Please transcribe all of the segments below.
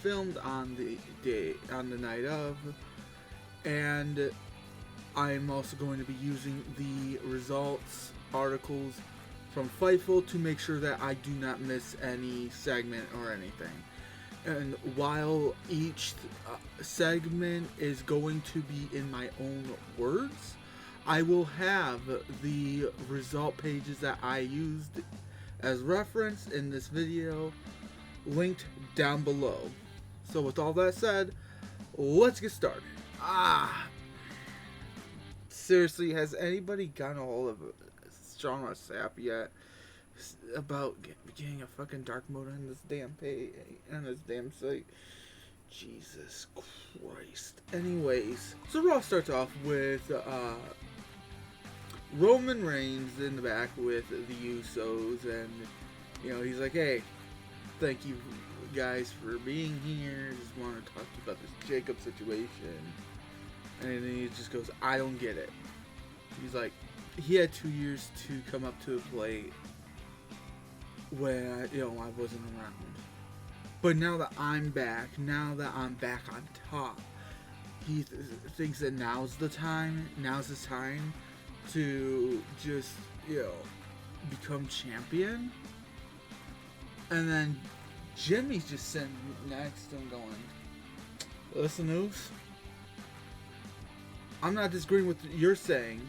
filmed on the night of, and I'm also going to be using the results articles from Fightful to make sure that I do not miss any segment or anything. And while each segment is going to be in my own words, I will have the result pages that I used as reference in this video linked down below. So with all that said, let's get started. Seriously, has anybody gotten a hold of Sean Rossap yet about getting a fucking dark mode on this damn page, on this damn site? Jesus Christ. Anyways, so Raw starts off with Roman Reigns in the back with the Usos, and he's like, hey, thank you guys for being here, just want to talk to you about this Jacob situation. And then he just goes, I don't get it. He's like, he had 2 years to come up to a plate when I wasn't around. But now that I'm back on top, he thinks that now's his time to just, become champion. And then Jimmy's just sitting next to him going, listen, Oos, I'm not disagreeing with what you're saying,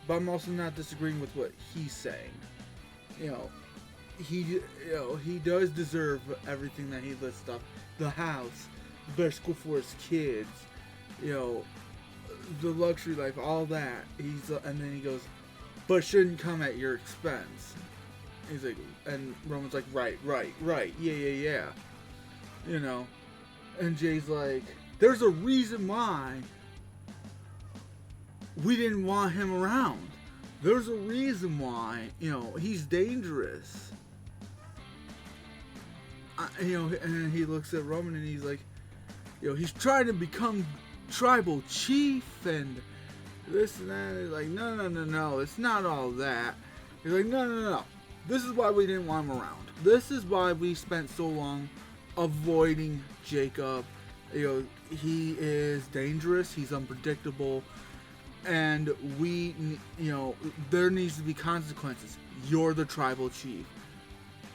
but I'm also not disagreeing with what he's saying. He does deserve everything that he lists up. The house, the better school for his kids, the luxury life, all that. And then he goes, but it shouldn't come at your expense. He's like, and Roman's like, right, yeah. And Jay's like, there's a reason why we didn't want him around. There's a reason why, he's dangerous. And he looks at Roman and he's like, he's trying to become tribal chief and this and that. He's like, no, it's not all that. He's like, no. This is why we didn't want him around. This is why we spent so long avoiding Jacob. He is dangerous. He's unpredictable. And there needs to be consequences. You're the tribal chief.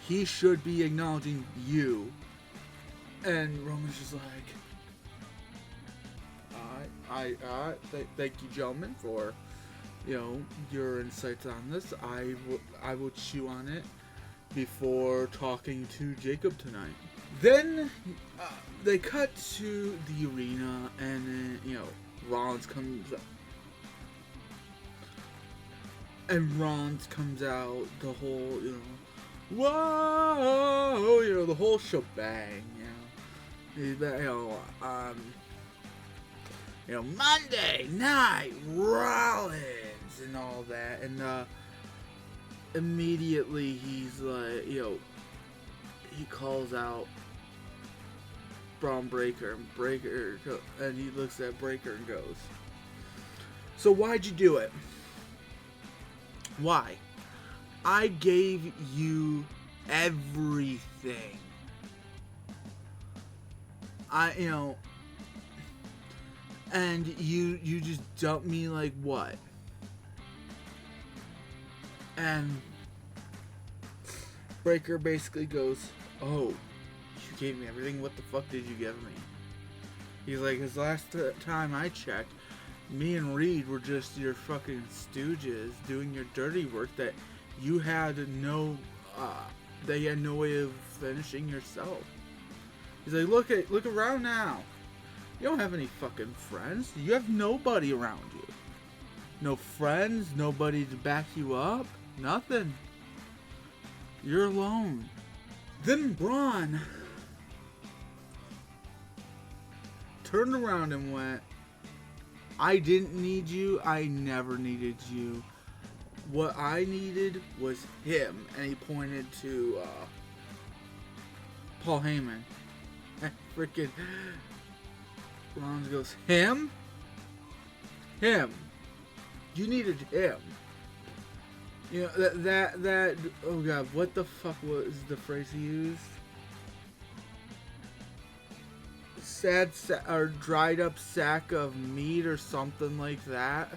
He should be acknowledging you. And Roman's just like, thank you, gentlemen, for your insights on this. I will chew on it before talking to Jacob tonight. Then they cut to the arena, and Rollins comes up. And Rollins comes out, the whole, whoa, the whole shebang, Monday Night Rollins and all that, and immediately he's like, he calls out Braun Breaker, and he looks at Breaker and goes, so why'd you do it? Why? I gave you everything. And you just dumped me like what? And Breaker basically goes, oh, you gave me everything? What the fuck did you give me? He's like, his last time I checked, me and Reed were just your fucking stooges doing your dirty work that you had no way of finishing yourself. He's like, look around now. You don't have any fucking friends. You have nobody around you. No friends, nobody to back you up, nothing. You're alone. Then Braun turned around and went, I didn't need you. I never needed you. What I needed was him. And he pointed to Paul Heyman. And freaking Rollins goes, him? Him. You needed him. You know, that, oh god, what the fuck was the phrase he used? or dried up sack of meat or something like that.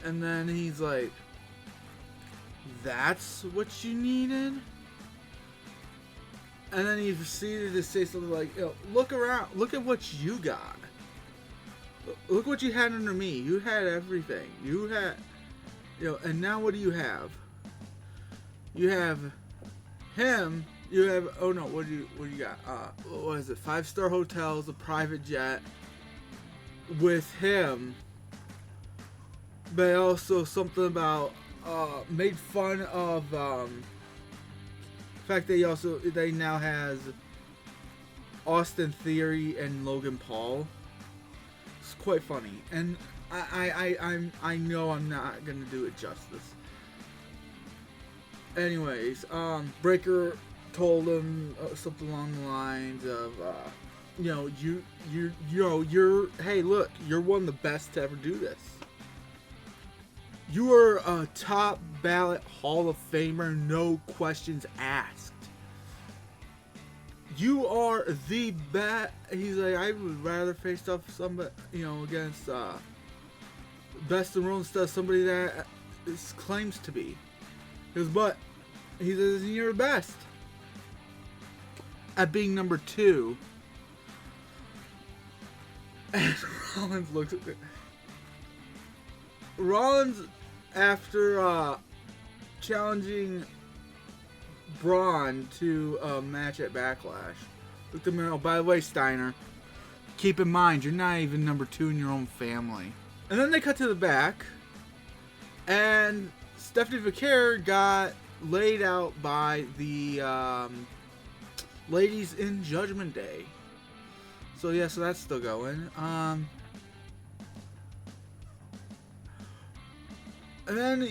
And then he's like, "That's what you needed?" And then he proceeded to say something like, "Look around. Look at what you got. Look what you had under me. You had everything. You had, and now what do you have? You have him. You have, oh no, what do you got? What is it? 5-star hotels, a private jet with him, but also something about made fun of the fact that they now has Austin Theory and Logan Paul. It's quite funny, and I know I'm not gonna do it justice. Anyways, Breaker told him something along the lines of, hey, look, you're one of the best to ever do this. You are a top ballot Hall of Famer, no questions asked. You are the best. He's like, I would rather face off somebody, against best in world stuff, somebody that claims to be. But he says, you're the best at being number 2. And Rollins looks at it. Rollins, after challenging Braun to a match at Backlash, looked at him. Oh, by the way, Steiner, keep in mind you're not even number 2 in your own family. And then they cut to the back, and Stephanie Vaquer got laid out by the ladies in Judgment Day. So yeah, so that's still going. And then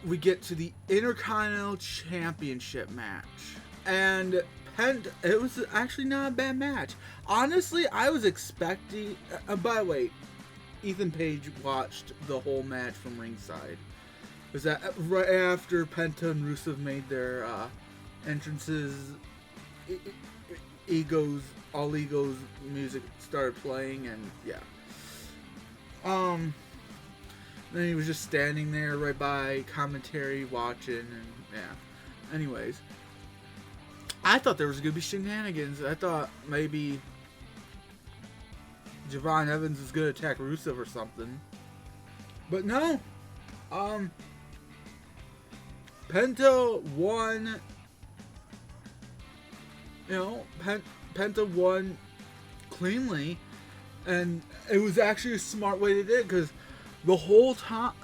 we get to the Intercontinental Championship match. And it was actually not a bad match. Honestly, I was expecting... by the way, Ethan Page watched the whole match from ringside. It was that right after Penta and Rusev made their entrances, All Egos music started playing, and yeah. Then he was just standing there right by commentary watching, and yeah. Anyways, I thought there was going to be shenanigans. I thought maybe Javon Evans was going to attack Rusev or something. But no. Penta won. Penta won cleanly. And it was actually a smart way they did it, because the whole time,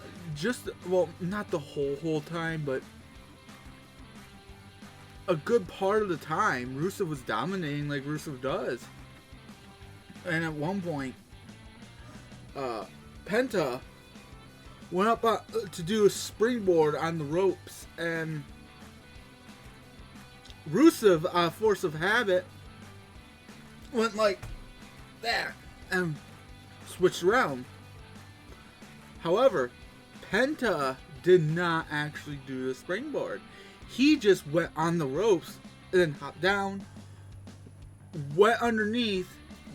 not the whole time, but a good part of the time, Rusev was dominating like Rusev does. And at one point, Penta went up to do a springboard on the ropes, and Rusev, force of habit, went like that and switched around. However, Penta did not actually do the springboard. He just went on the ropes and then hopped down, went underneath,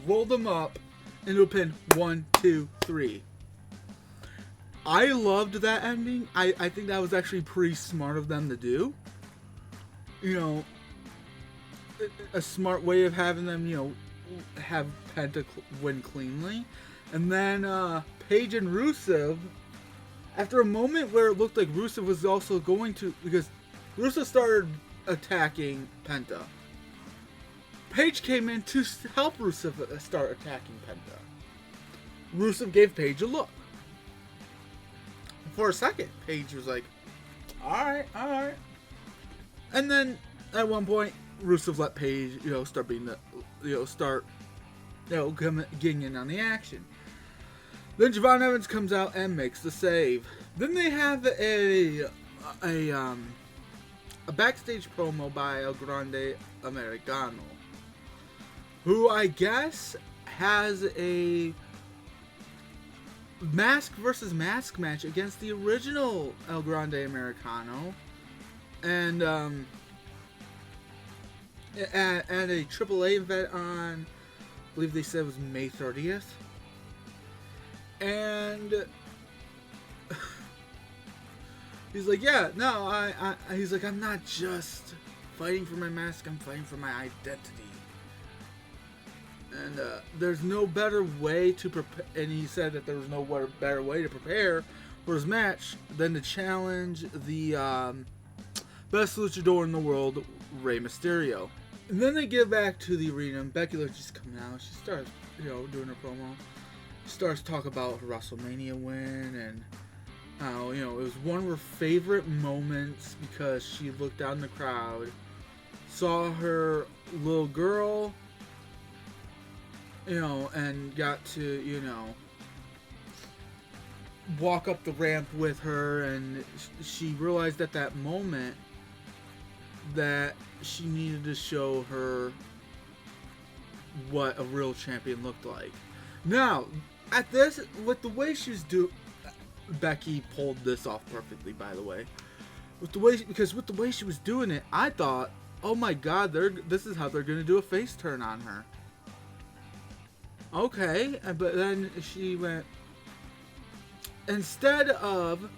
rolled them up into a pin. 1, 2, 3. I loved that ending. I think that was actually pretty smart of them to do. A smart way of having them, have Penta win cleanly. And then Page and Rusev, after a moment where it looked like Rusev was also going to, because Rusev started attacking Penta, Page came in to help Rusev start attacking Penta. Rusev gave Page a look. For a second, Page was like, alright. And then, at one point, Rusev let Page, start being getting in on the action. Then Javon Evans comes out and makes the save. Then they have a backstage promo by El Grande Americano, who I guess has a mask versus mask match against the original El Grande Americano, and at a AAA event on believe they said it was May 30th. And he's like, yeah, no, he's like, I'm not just fighting for my mask, I'm fighting for my identity. And there's no better way to prepare, and he said that there was no better way to prepare for his match than to challenge the best luchador in the world, Rey Mysterio. And then they get back to the arena, and Becky Lynch is coming out. She starts, doing her promo. She starts talking about her WrestleMania win, and how, it was one of her favorite moments because she looked out in the crowd, saw her little girl, and got to, walk up the ramp with her, and she realized at that moment that she needed to show her what a real champion looked like. Now, at this, with the way she was Becky pulled this off perfectly, by the way. With the way she was doing it, I thought, oh my god, this is how they're gonna do a face turn on her. Okay, but then she went, instead of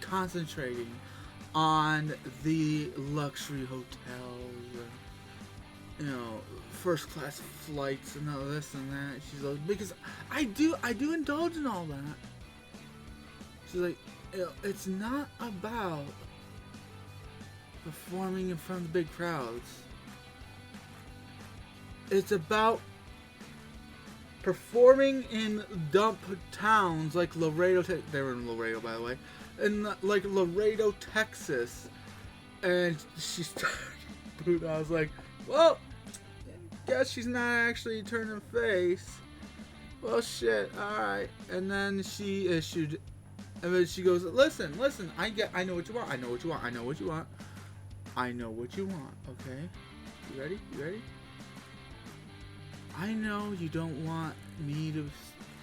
concentrating on the luxury hotels, first class flights and all this and that, she's like, because I do indulge in all that. She's like, it's not about performing in front of the big crowds. It's about performing in dump towns like Laredo, they were in Laredo, by the way, in like Laredo, Texas, and she started booing. I was like, well, guess she's not actually turning face. Well, shit, alright. And then she issued, and then she goes, listen, I know what you want, I know what you want, okay? You ready? I know you don't want me to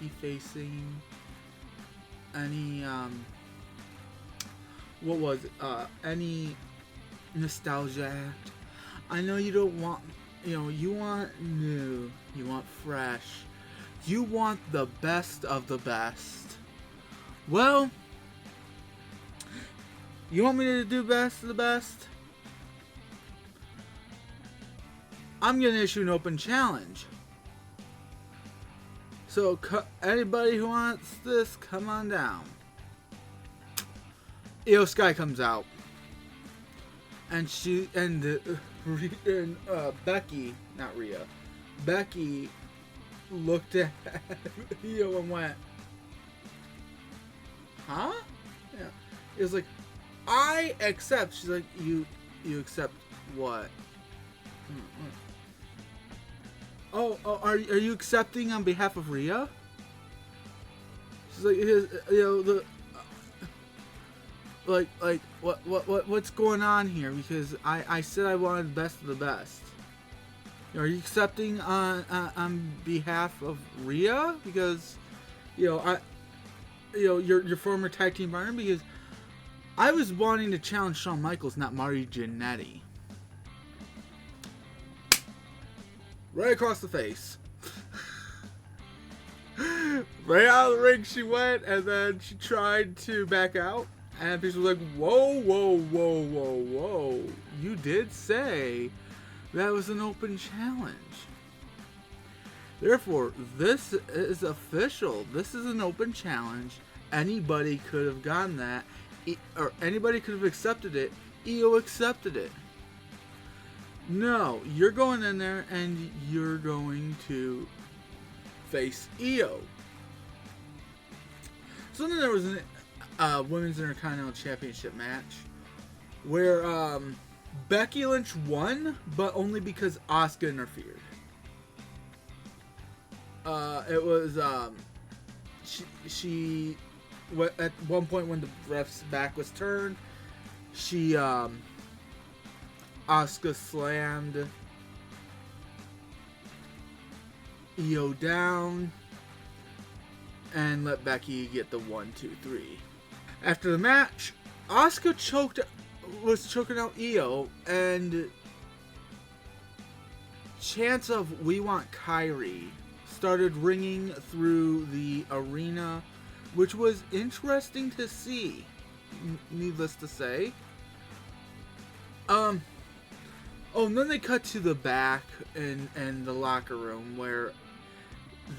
be facing any, any nostalgia act. I know you don't want, you want new, you want fresh, you want the best of the best. Well, you want me to do best of the best? I'm gonna issue an open challenge. So anybody who wants this, come on down. Io Sky comes out, and Becky, not Rhea, Becky looked at Io and went, huh? Yeah. It was like, I accept. She's like, you accept what? Oh, are you accepting on behalf of Rhea? She's like, what's going on here? Because I said I wanted the best of the best. Are you accepting on behalf of Rhea? Because, your former tag team partner. Because I was wanting to challenge Shawn Michaels, not Marty Jannetty. Right across the face. Right out of the ring she went, and then she tried to back out, and people were like, whoa. You did say that was an open challenge. Therefore, this is official. This is an open challenge. Anybody could have gotten that, or anybody could have accepted it. Io accepted it. No, you're going in there and you're going to face Io. So then there was a Women's Intercontinental Championship match where Becky Lynch won, but only because Asuka interfered. It was she at one point when the ref's back was turned, she Asuka slammed Io down and let Becky get the 1, 2, 3. After the match, Asuka was choking out Io, and chants of "We Want Kyrie" started ringing through the arena, which was interesting to see, needless to say. Oh, and then they cut to the back in the locker room where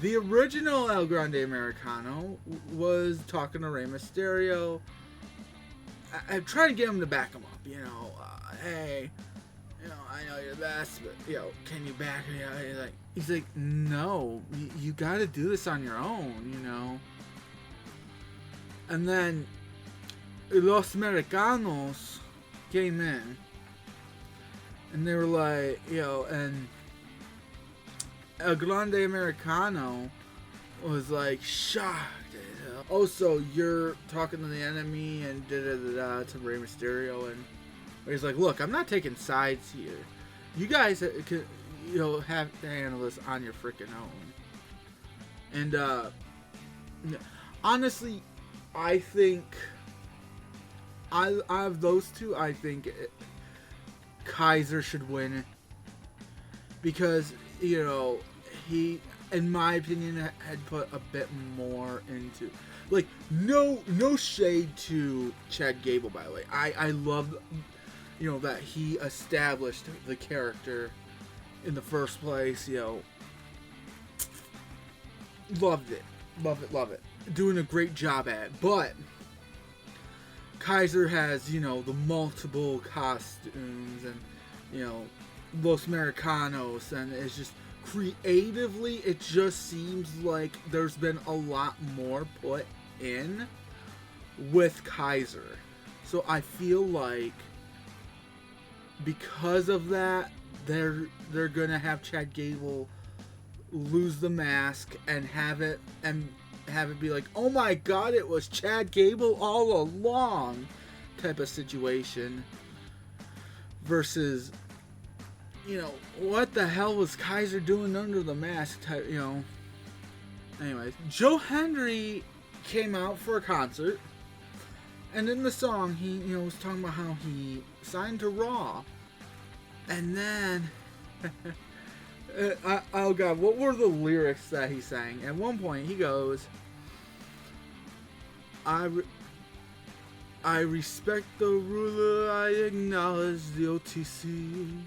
the original El Grande Americano was talking to Rey Mysterio. I'm trying to get him to back him up, hey, I know you're the best, but, can you back me up? He's like, no, you gotta do this on your own, And then Los Americanos came in, and they were like, and El Grande Americano was like shocked. Oh, so you're talking to the enemy and da-da-da-da to Rey Mysterio, and he's like, look, I'm not taking sides here. You guys could, have to handle this on your freaking own. And honestly, I think I of those two, I think Kaiser should win, because he, in my opinion, had put a bit more into, like, no shade to Chad Gable, by the way. I love, that he established the character in the first place. Loved it. Doing a great job at it. But Kaiser has, the multiple costumes and, Los Americanos, and it's just creatively, it just seems like there's been a lot more put in with Kaiser. So I feel like because of that, they're gonna have Chad Gable lose the mask and have it be like, oh my god, it was Chad Gable all along type of situation, versus what the hell was Kaiser doing under the mask type, Anyways, Joe Hendry came out for a concert, and in the song he was talking about how he signed to Raw, and then oh god, what were the lyrics that he sang? At one point he goes, I respect the ruler, I acknowledge the OTC,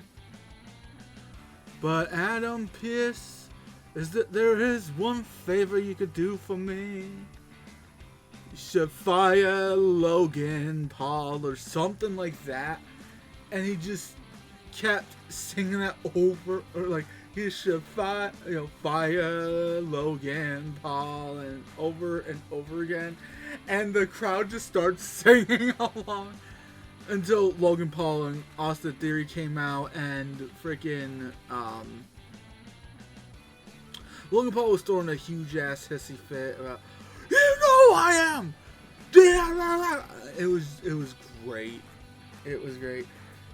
but Adam Pearce, is that there is one favor you could do for me. You should fire Logan Paul or something like that. And he just kept singing that over, or like, he should fire Logan Paul, and over again. And the crowd just starts singing along until Logan Paul and Austin Theory came out, and freaking Logan Paul was throwing a huge ass hissy fit about, I am. It was great. It was great.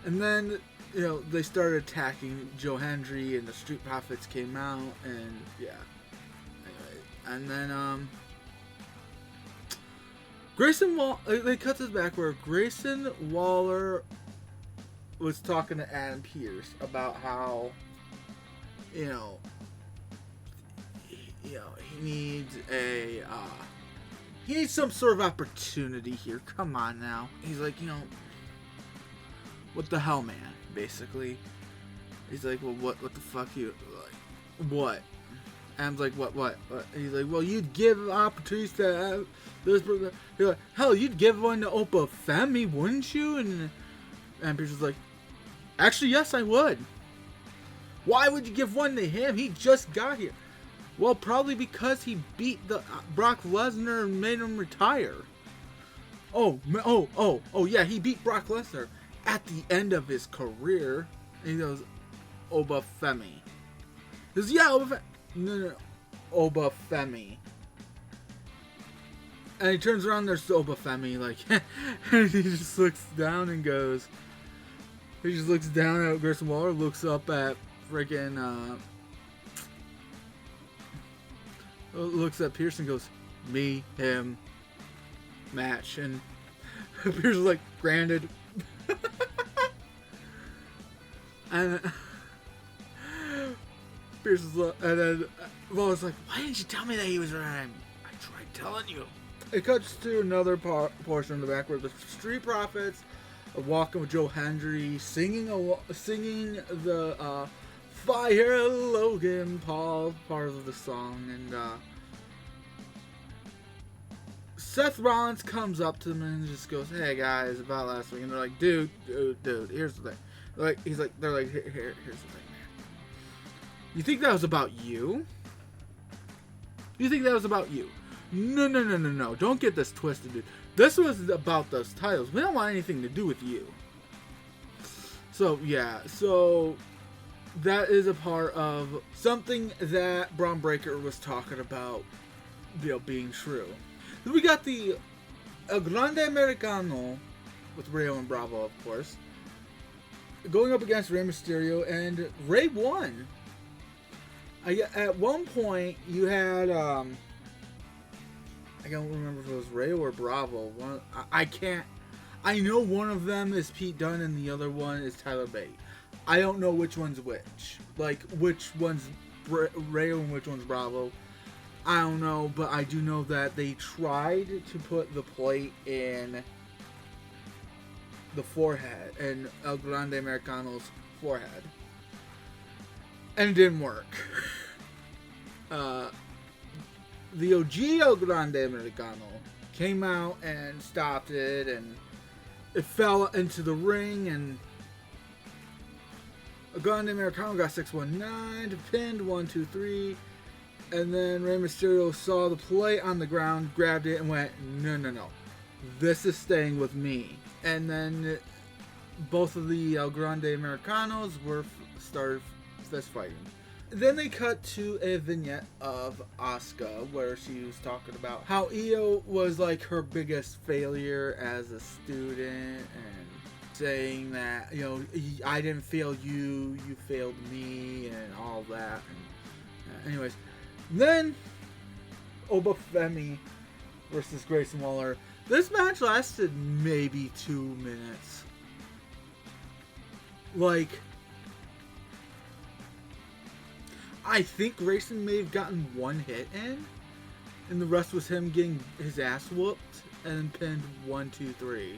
And then they started attacking Joe Hendry, and the Street Profits came out, and yeah. Anyway, and then Grayson Waller, they cut this back where Grayson Waller was talking to Adam Pearce about how, he needs he needs some sort of opportunity here. Come on now. He's like, what the hell, man? Basically, he's like, well, what the fuck you like? What? Adam's like, what? He's like, well, you'd give opportunities to this person. He's like, hell, you'd give one to Opa Femi, wouldn't you? And Pearce was like, actually, yes, I would. Why would you give one to him? He just got here. Well, probably because he beat the Brock Lesnar and made him retire. Oh, yeah, he beat Brock Lesnar at the end of his career. And he goes, Oba Femi. He goes, yeah, Oba Femi. No, Oba Femi. And he turns around, there's Oba Femi, like, and he just looks down and goes, he just looks down at Grayson Waller, looks up at freaking, looks at Pearce and goes, me, him, match. And Pearce is like, granted. Pierce is and then Lois like, why didn't you tell me that he was right? I tried telling you. It cuts to another portion in the back where the Street Profits are walking with Joe Hendry, singing the Fire Logan Paul part of the song, and Seth Rollins comes up to them and just goes, "Hey guys, about last week," and they're like, "Dude, here's the thing." They're like, here's the thing, man. You think that was about you? You think that was about you? No. Don't get this twisted, dude. This was about those titles. We don't want anything to do with you. So, yeah. So, that is a part of something that Braun Breaker was talking about, being true. We got the El Grande Americano with Rayo and Bravo, of course, going up against Rey Mysterio, and Rey won. At one point, you had, I don't remember if it was Rey or Bravo. I know one of them is Pete Dunne and the other one is Tyler Bate. I don't know which one's which. Like, which one's Rey and which one's Bravo. I don't know, but I do know that they tried to put the plate in the forehead, in El Grande Americano's forehead. And it didn't work. The OG El Grande Americano came out and stopped it, and it fell into the ring, and El Grande Americano got 619 to pinned 1-2-3, and then Rey Mysterio saw the plate on the ground, grabbed it, and went, no, this is staying with me. And then both of the El Grande Americanos started fist fighting. Then they cut to a vignette of Asuka where she was talking about how Io was like her biggest failure as a student, and saying that, I didn't fail you, you failed me, and all that. And, anyways, then Oba Femi versus Grayson Waller. This match lasted maybe 2 minutes. Like, I think Grayson may have gotten one hit in, and the rest was him getting his ass whooped and pinned 1-2-3.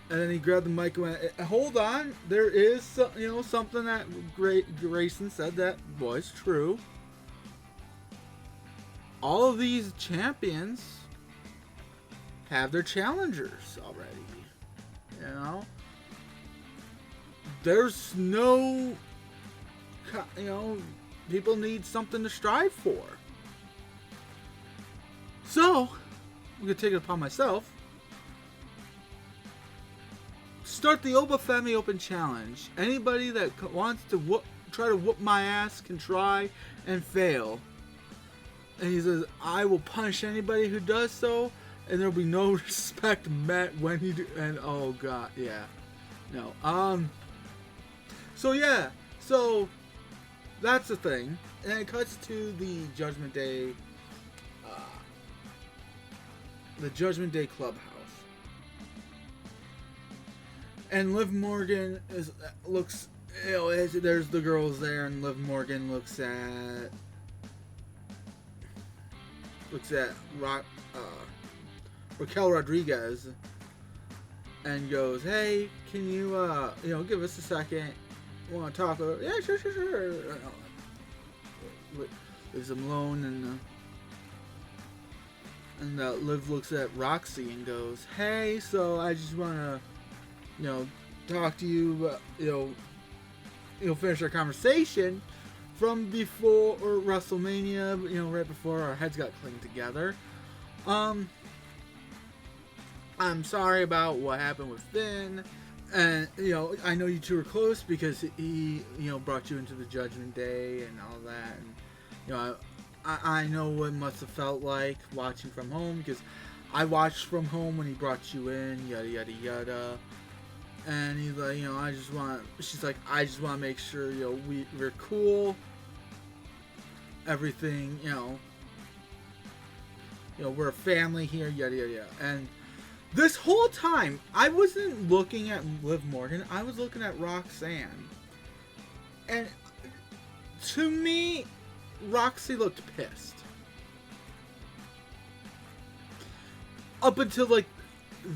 And then he grabbed the mic and went, "Hold on, there is something that Grayson said that was true. All of these champions have their challengers already. There's no, people need something to strive for. So, I'm going to take it upon myself. Start the Oba Femi Open Challenge. Anybody that wants to try to whoop my ass can try and fail." And he says, "I will punish anybody who does so, and there will be no respect met when he do." And oh god, yeah, no. So that's the thing, and it cuts to the Judgment Day, Clubhouse, and Liv Morgan looks. There's the girls there, and Liv Morgan looks at Raquel Rodriguez and goes, "Hey, can you give us a second? Want to talk?" "Yeah, sure." Leaves them alone, and Liv looks at Roxy and goes, "Hey, so I just want to talk to you, finish our conversation from before WrestleMania, right before our heads got clinged together. I'm sorry about what happened with Finn, and I know you two were close because he brought you into the Judgment Day and all that, and I know what it must have felt like watching from home, because I watched from home when he brought you in, yada yada yada." And he's like, she's like, "I just want to make sure, we're cool. Everything, we're a family here, yada yada yada." And this whole time, I wasn't looking at Liv Morgan, I was looking at Roxanne. And To me, Roxy looked pissed. Up until like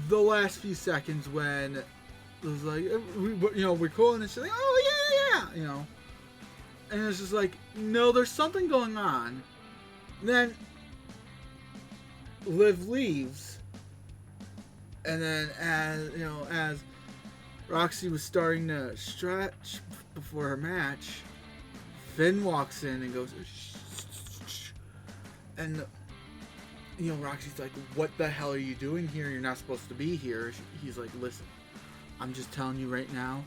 the last few seconds when it was like, we're cool, and she's like, oh yeah, and it's just like, no, there's something going on. And then Liv leaves, and then as Roxy was starting to stretch before her match, Finn walks in and goes, shh, and Roxy's like, what the hell are you doing here? You're not supposed to be here. He's like, listen, I'm just telling you right now,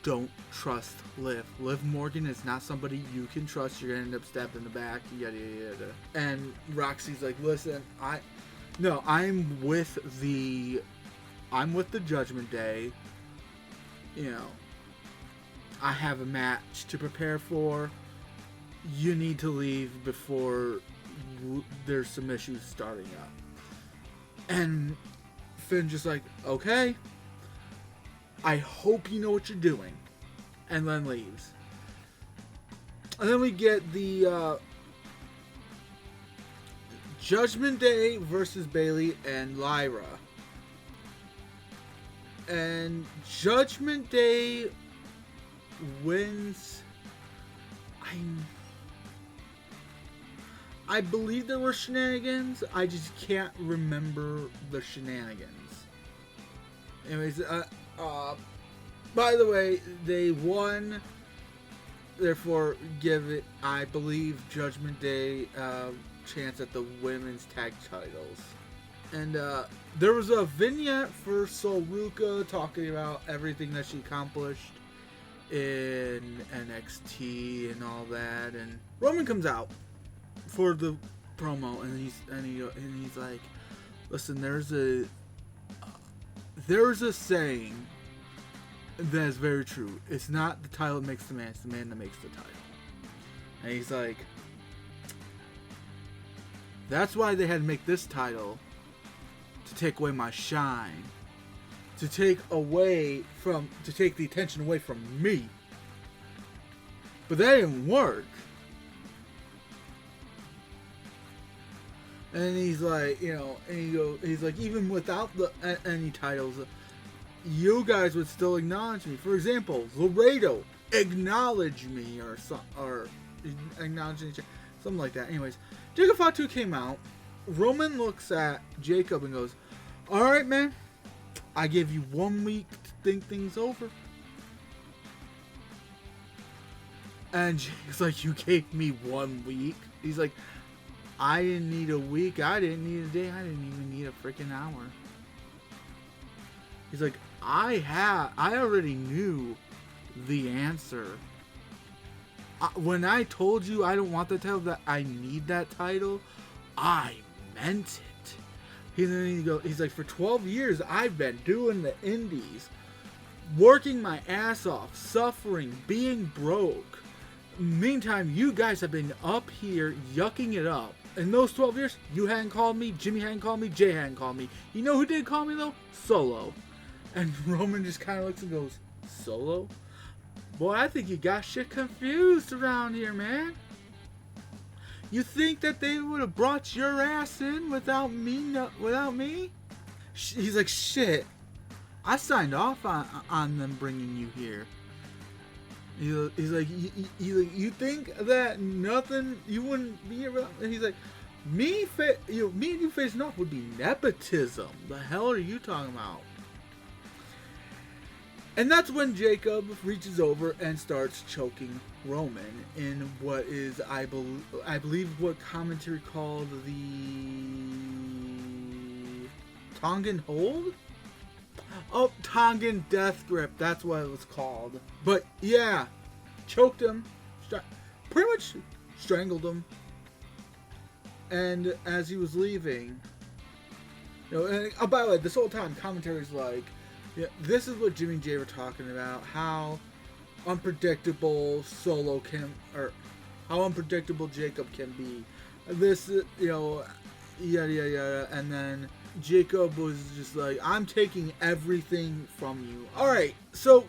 don't trust Liv. Liv Morgan is not somebody you can trust. You're going to end up stabbed in the back, yada, yada, yada. And Roxy's like, listen, I'm with the Judgment Day. I have a match to prepare for. You need to leave before there's some issues starting up. And Finn just like, okay, I hope you know what you're doing. And then leaves. And then we get the Judgment Day versus Bayley and Lyra. And Judgment Day wins. I believe there were shenanigans. I just can't remember the shenanigans. Anyways, by the way, they won. Therefore, give it, I believe, Judgment Day chance at the women's tag titles. And there was a vignette for Sol Ruka talking about everything that she accomplished in NXT and all that. And Roman comes out for the promo, and he's like, listen, there's a saying that is very true. It's not the title that makes the man, it's the man that makes the title. And he's like, that's why they had to make this title, to take away my shine, to take the attention away from me. But that didn't work. And he's like, he's like, even without any titles, you guys would still acknowledge me. For example, Laredo, acknowledge me, or acknowledge each other, something like that. Anyways, Jacob Fatu came out. Roman looks at Jacob and goes, all right, man, I give you 1 week to think things over. And Jacob's like, you gave me 1 week? He's like, I didn't need a week. I didn't need a day. I didn't even need a freaking hour. He's like, I already knew the answer. When I told you I don't want the title, that I need that title, I meant it. He's like, for 12 years, I've been doing the indies, working my ass off, suffering, being broke. Meantime, you guys have been up here yucking it up. In those 12 years, you hadn't called me, Jimmy hadn't called me, Jay hadn't called me. You know who did call me, though? Solo. And Roman just kind of looks and goes, Solo? Boy, I think you got shit confused around here, man. You think that they would have brought your ass in without me? He's like, shit. I signed off on them bringing you here. He's like, you think that nothing, you wouldn't be here? And he's like, me and you facing off would be nepotism. The hell are you talking about? And that's when Jacob reaches over and starts choking Roman in what is, I believe, what commentary called the Tongan hold? Oh, Tongan Death Grip. That's what it was called. But yeah, choked him. Pretty much strangled him. And as he was leaving, and by the way, this whole time commentary's like, yeah, this is what Jimmy and Jay were talking about. How unpredictable how unpredictable Jacob can be. This, yada yada yada, and then Jacob was just like, I'm taking everything from you. Alright, so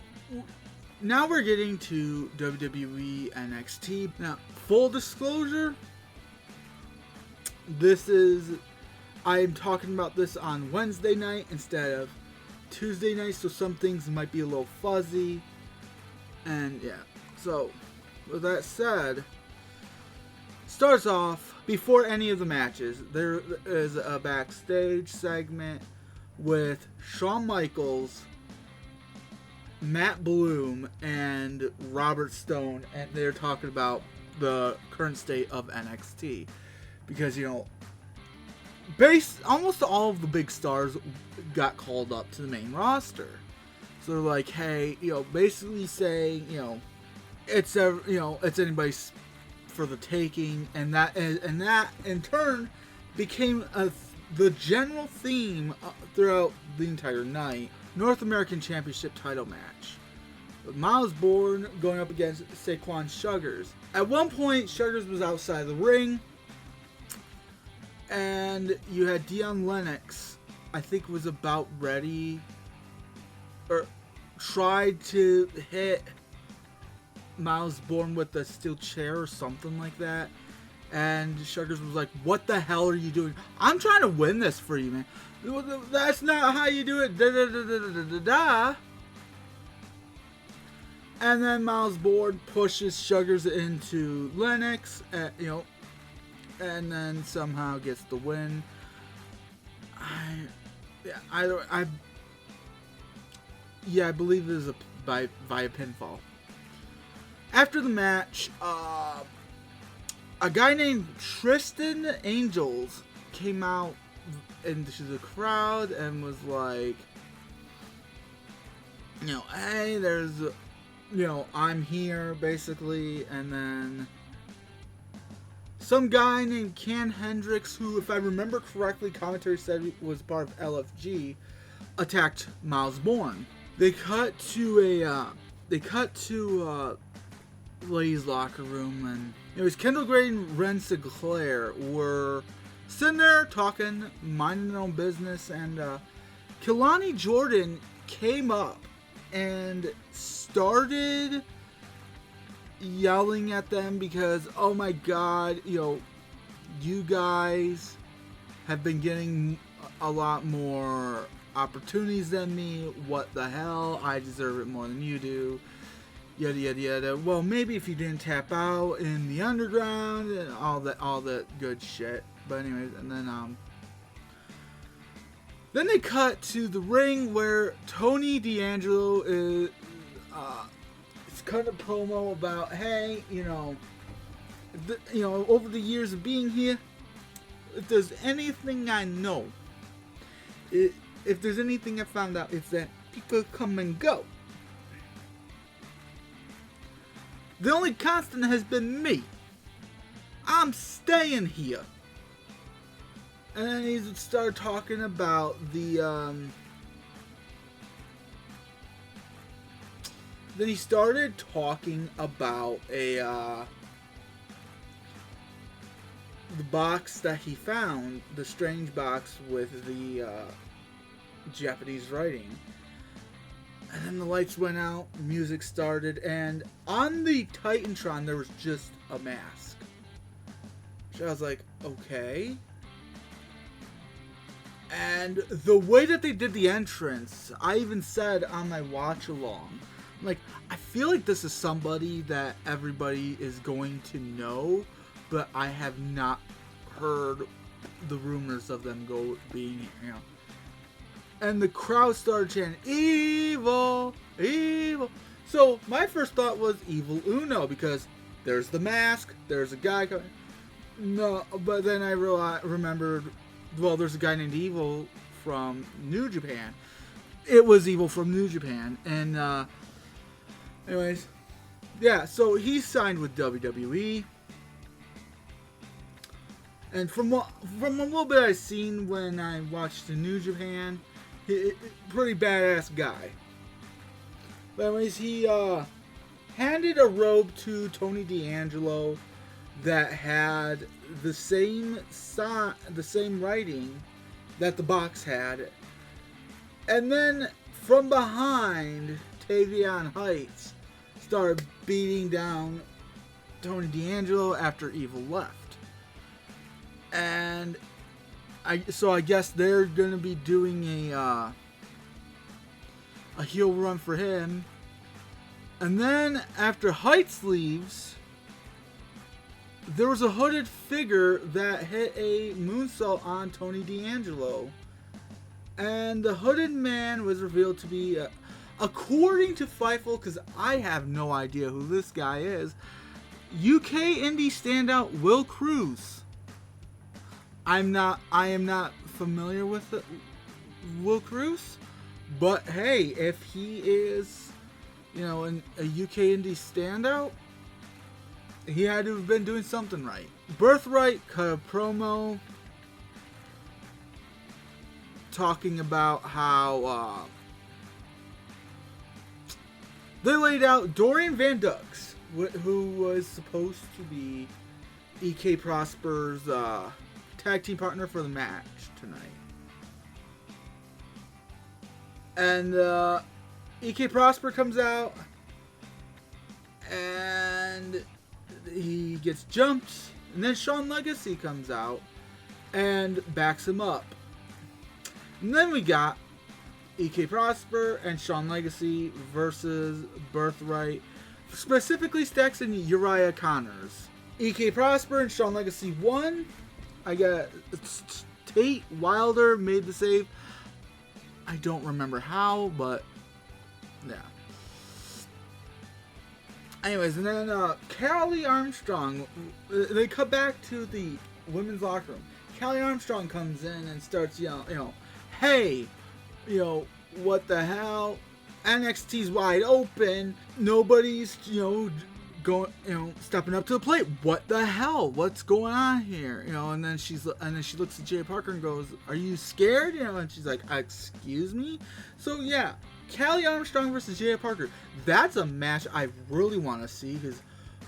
now we're getting to WWE NXT. Now, full disclosure, I'm talking about this on Wednesday night instead of Tuesday night, so some things might be a little fuzzy. And yeah, so with that said, starts off, before any of the matches, there is a backstage segment with Shawn Michaels, Matt Bloom, and Robert Stone, and they're talking about the current state of NXT. Because, almost all of the big stars got called up to the main roster. So they're like, hey, basically saying, it's anybody's for the taking, and that in turn became the general theme throughout the entire night. North American Championship title match, with Miles Bourne going up against Saquon Suggers. At one point, Suggers was outside the ring, and you had Dion Lennox, I think, was about ready, or tried to hit Miles Bourne with a steel chair or something like that, and Suggers was like, what the hell are you doing? I'm trying to win this for you, man. That's not how you do it. Da, da, da, da, da, da, da. And then Miles Bourne pushes Suggers into Lennox, and then somehow gets the win. I believe it is via pinfall. After the match, a guy named Tristan Angels came out into the crowd and was like, hey, there's, I'm here, basically. And then some guy named Ken Hendricks, who, if I remember correctly, commentary said was part of LFG, attacked Miles Bourne. They cut to ladies' locker room, and it was Kendall Gray and Ren Sinclair were sitting there talking, minding their own business, and Kelani Jordan came up and started yelling at them because, oh my god, you guys have been getting a lot more opportunities than me. What the hell? I deserve it more than you do. Yada yada yada. Well, maybe if you didn't tap out in the underground and all that good shit. But anyways, and then they cut to the ring where Tony D'Angelo is cutting a promo about, hey, over the years of being here, if there's anything I know, if there's anything I found out, it's that people come and go. The only constant has been me. I'm staying here. And then he started talking about the, then he started talking about the box that he found, the strange box with the Japanese writing. And then the lights went out, music started, and on the Titantron there was just a mask. So I was like, okay. And the way that they did the entrance, I even said on my watch along, like, I feel like this is somebody that everybody is going to know, but I have not heard the rumors of them being, And the crowd started chanting, Evil! Evil! So my first thought was Evil Uno, because there's the mask, there's a guy coming. No, but then I remembered, well, there's a guy named Evil from New Japan. It was Evil from New Japan. And, anyways, yeah, so he signed with WWE. And from a little bit I've seen when I watched the New Japan, pretty badass guy. But anyways, he handed a robe to Tony D'Angelo that had the same writing that the box had. And then from behind Tavion Heights started beating down Tony D'Angelo after Evil left. And I guess they're gonna be doing a heel run for him. And then after Heights leaves, there was a hooded figure that hit a moonsault on Tony D'Angelo. And the hooded man was revealed to be, according to Fightful, because I have no idea who this guy is, UK indie standout Will Cruz. I am not familiar with Will Cruz, but hey, if he is, a UK indie standout, he had to have been doing something right. Birthright cut a promo talking about how they laid out Dorian Van Dux, who was supposed to be EK Prosper's tag team partner for the match tonight. And EK Prosper comes out and he gets jumped, and then Sean Legacy comes out and backs him up. And then we got EK Prosper and Sean Legacy versus Birthright, specifically Stax and Uriah Connors. EK Prosper and Sean Legacy won. I got Tate Wilder made the save. I don't remember how, but yeah. Anyways, and then Callie Armstrong, they cut back to the women's locker room. Callie Armstrong comes in and starts yelling, hey, what the hell? NXT's wide open. Nobody's, going, stepping up to the plate. What the hell? What's going on here? And then she looks at Jay Parker and goes, "Are you scared?" And she's like, "Excuse me." So yeah, Callie Armstrong versus Jay Parker. That's a match I really want to see because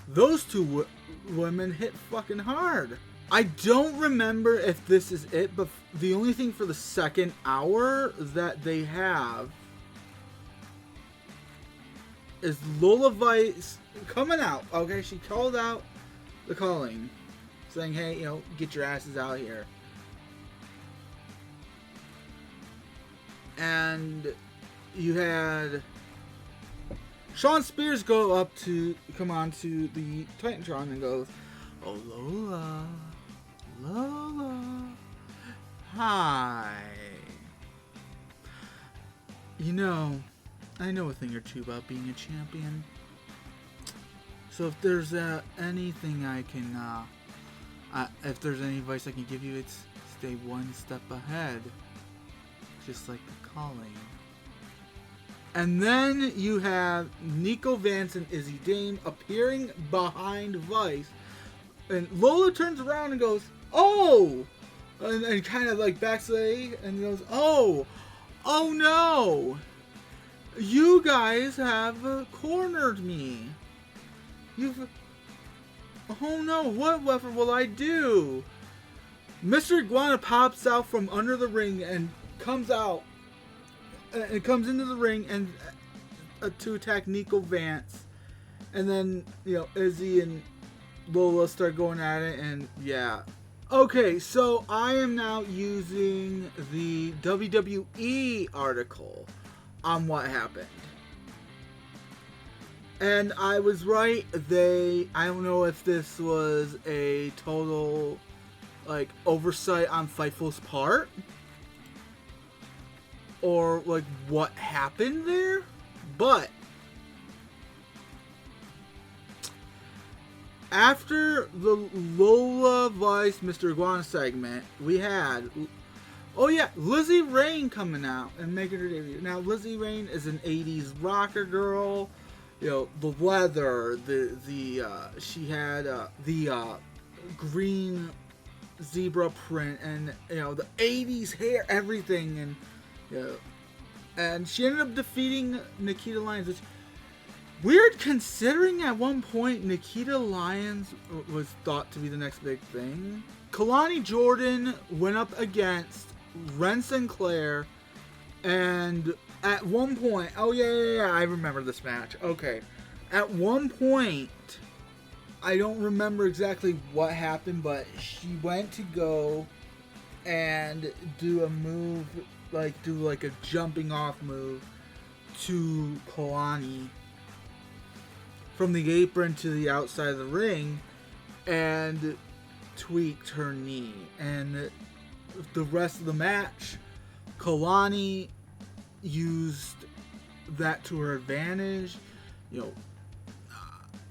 those two women hit fucking hard. I don't remember if this is it, but the only thing for the second hour that they have is Lola Vice coming out. Okay, she called out the calling, saying, "Hey, get your asses out here." And you had Sean Spears come on to the Titantron and goes, "Oh, Lola, hi. I know a thing or two about being a champion. So if there's anything I can, if there's any advice I can give you, it's stay one step ahead. Just like the calling." And then you have Nico Vance and Izzy Dame appearing behind Vice. And Lola turns around and goes, "Oh!" And kind of like backs away and goes, "Oh no! You guys have cornered me. Oh no, whatever will I do?" Mr. Iguana pops out from under the ring and comes into the ring and to attack Nico Vance. And then, Izzy and Lola start going at it, and yeah. Okay, so I am now using the WWE article on what happened. And I was right. I don't know if this was a total, oversight on Fightful's part, or, what happened there, but after the Lola Vice Mr. Iguana segment, we had, Lizzie Rain coming out and making her debut. Now, Lizzie Rain is an 80s rocker girl. The leather, she had the green zebra print, and the 80s hair, everything, and she ended up defeating Nikita Lyons, which weird considering at one point Nikita Lyons was thought to be the next big thing. Kalani Jordan went up against Ren Sinclair, and at one point, I remember this match. Okay, At one point, I don't remember exactly what happened, but she went to go and do a move, do like a jumping off move to Kalani from the apron to the outside of the ring, and tweaked her knee. And the rest of the match, Kalani used that to her advantage,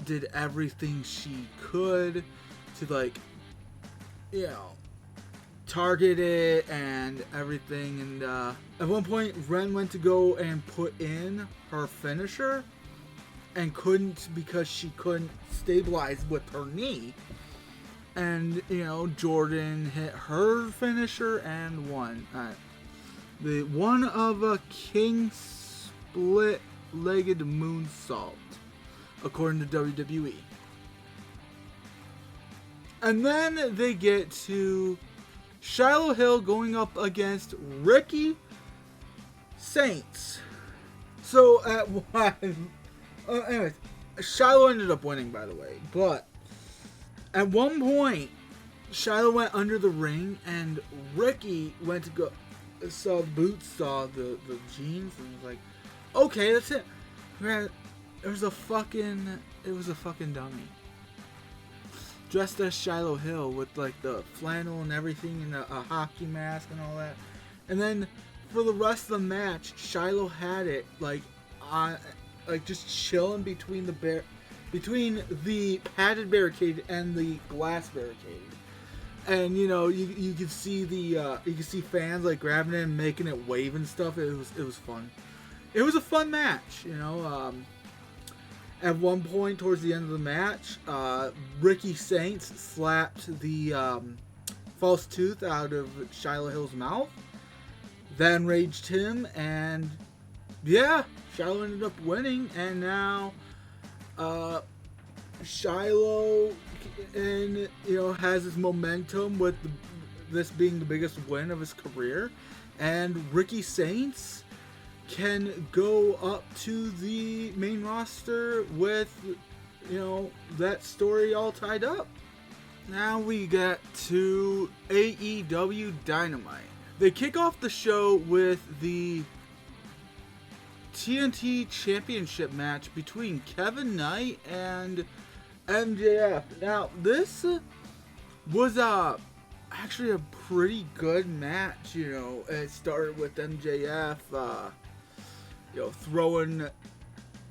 did everything she could to target it and everything. And at one point, Ren went to go and put in her finisher and couldn't, because she couldn't stabilize with her knee. And Jordan hit her finisher and won. The one of a king split-legged moonsault, according to WWE. And then they get to Shiloh Hill going up against Ricky Saints. So at one, anyways, Shiloh ended up winning, by the way. But at one point, Shiloh went under the ring, and Ricky went to go, saw the boots, saw the jeans, and was like, okay, that's it. It was a fucking dummy. Dressed as Shiloh Hill with the flannel and everything, and a hockey mask and all that. And then for the rest of the match, Shiloh had it just chilling between the padded barricade and the glass barricade. And you could see fans grabbing it and making it wave and stuff. It was fun. It was a fun match, At one point towards the end of the match, Ricky Saints slapped the false tooth out of Shiloh Hill's mouth. That enraged him, and Shiloh ended up winning. And now Shiloh has his momentum with this being the biggest win of his career, and Ricky Saints can go up to the main roster with that story all tied up. Now we get to AEW Dynamite. They kick off the show with the TNT Championship match between Kevin Knight and MJF. Now, this was actually a pretty good match. It started with MJF, throwing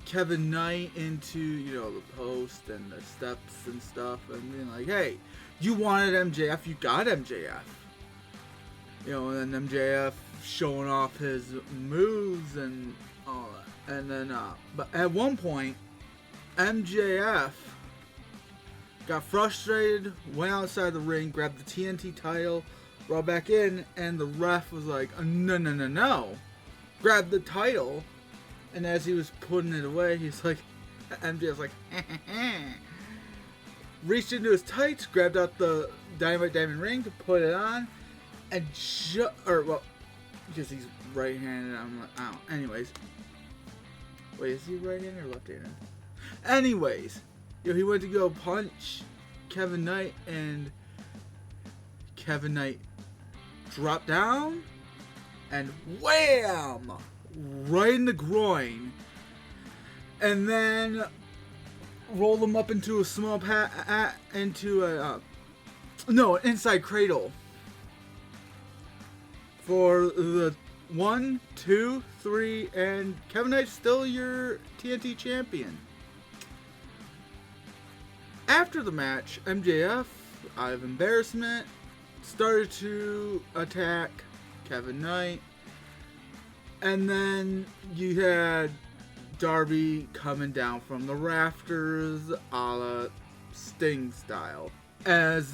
Kevin Knight into, the post and the steps and stuff, and being like, hey, you wanted MJF, you got MJF. And then MJF showing off his moves and all that. And then, but at one point, MJF got frustrated, went outside the ring, grabbed the TNT title, brought back in, and the ref was like, no. Grabbed the title, and as he was putting it away, he's like, MJF's like, reached into his tights, grabbed out the Dynamite Diamond ring to put it on, and because he's right-handed, I'm like, I don't. Anyways. Wait, is he right-handed or left-handed? Anyways. He went to go punch Kevin Knight, and Kevin Knight dropped down, and wham! Right in the groin. And then rolled him up into a small inside cradle. For the 1, 2, 3, and Kevin Knight's still your TNT champion. After the match, MJF, out of embarrassment, started to attack Kevin Knight. And then you had Darby coming down from the rafters, a la Sting style. As,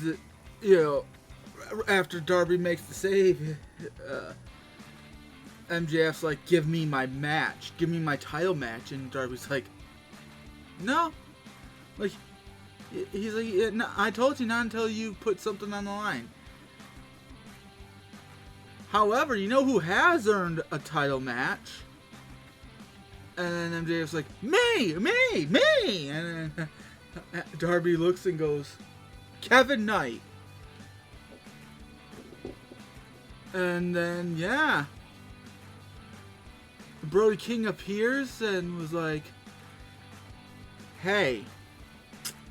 after Darby makes the save, MJF's like, give me my match. Give me my title match. And Darby's like, no. He's like, no, I told you not until you put something on the line. However, you know who has earned a title match? And then MJF's like, me! And then Darby looks and goes, Kevin Knight. And then, yeah. Brody King appears and was like, hey,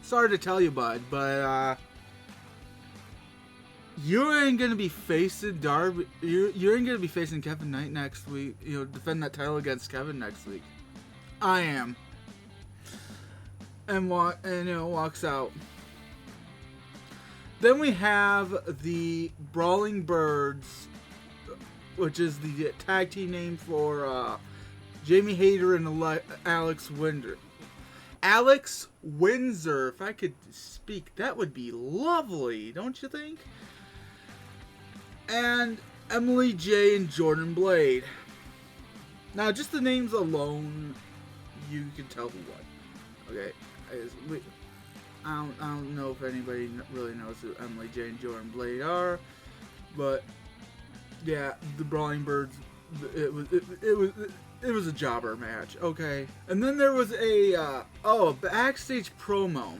sorry to tell you, bud, but you ain't gonna be facing Darby. You ain't gonna be facing Kevin Knight next week. You know, defend that title against Kevin next week. I am. And walks out. Then we have the Brawling Birds, which is the tag team name for Jamie Hayter and Alex Windsor. Alex Windsor, if I could speak, that would be lovely, don't you think? And Emily J and Jordan Blade. Now, just the names alone, you can tell who won. Okay, I don't know if anybody really knows who Emily J and Jordan Blade are, but yeah, the Brawling Birds. It was a jobber match. Okay, and then there was a backstage promo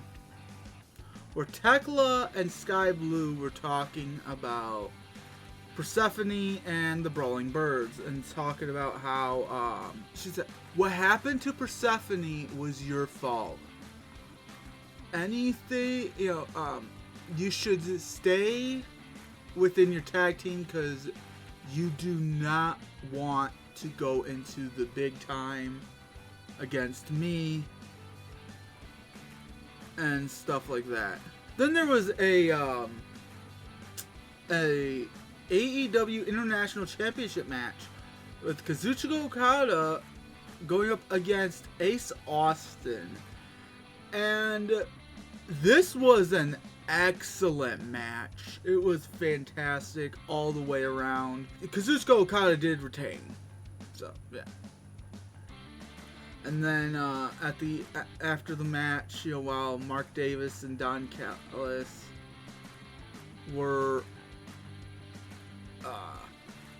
where Tekla and Sky Blue were talking about Persephone and the Brawling Birds, and talking about how she said, what happened to Persephone was your fault. Anything, you should stay within your tag team because you do not want to go into the big time against me and stuff like that. Then there was a AEW International Championship match with Kazuchika Okada going up against Ace Austin. And this was an excellent match. It was fantastic all the way around. Kazuchika Okada did retain. So, yeah. And then after the match, while Mark Davis and Don Callis were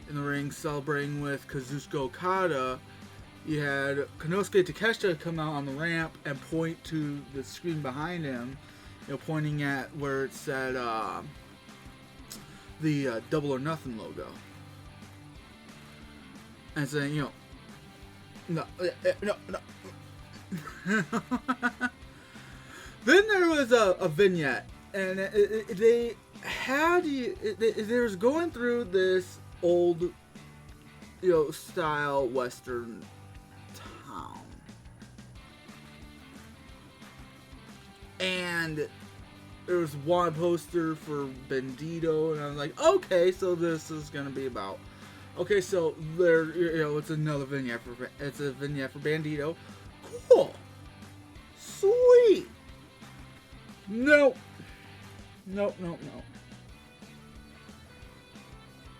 in the ring celebrating with Kazuchika Okada, you had Konosuke Takeshita come out on the ramp and point to the screen behind him, pointing at where it said the Double or Nothing logo. And saying, no. Then there was a vignette, and they was going through this old, style Western town. And there was one poster for Bandito, and I was like, okay, so this is gonna be about. Okay, so there, it's another vignette it's a vignette for Bandito. Cool, sweet. Nope.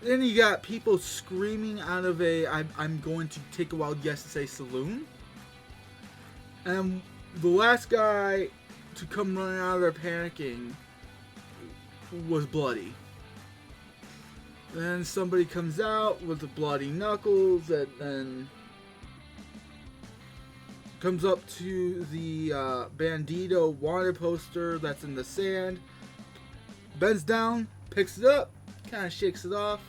Then you got people screaming out of I'm going to take a wild guess to say saloon. And the last guy to come running out of there panicking was Bloody. Then somebody comes out with the bloody knuckles and then comes up to the Bandito wanted poster that's in the sand, bends down, picks it up, kind of shakes it off.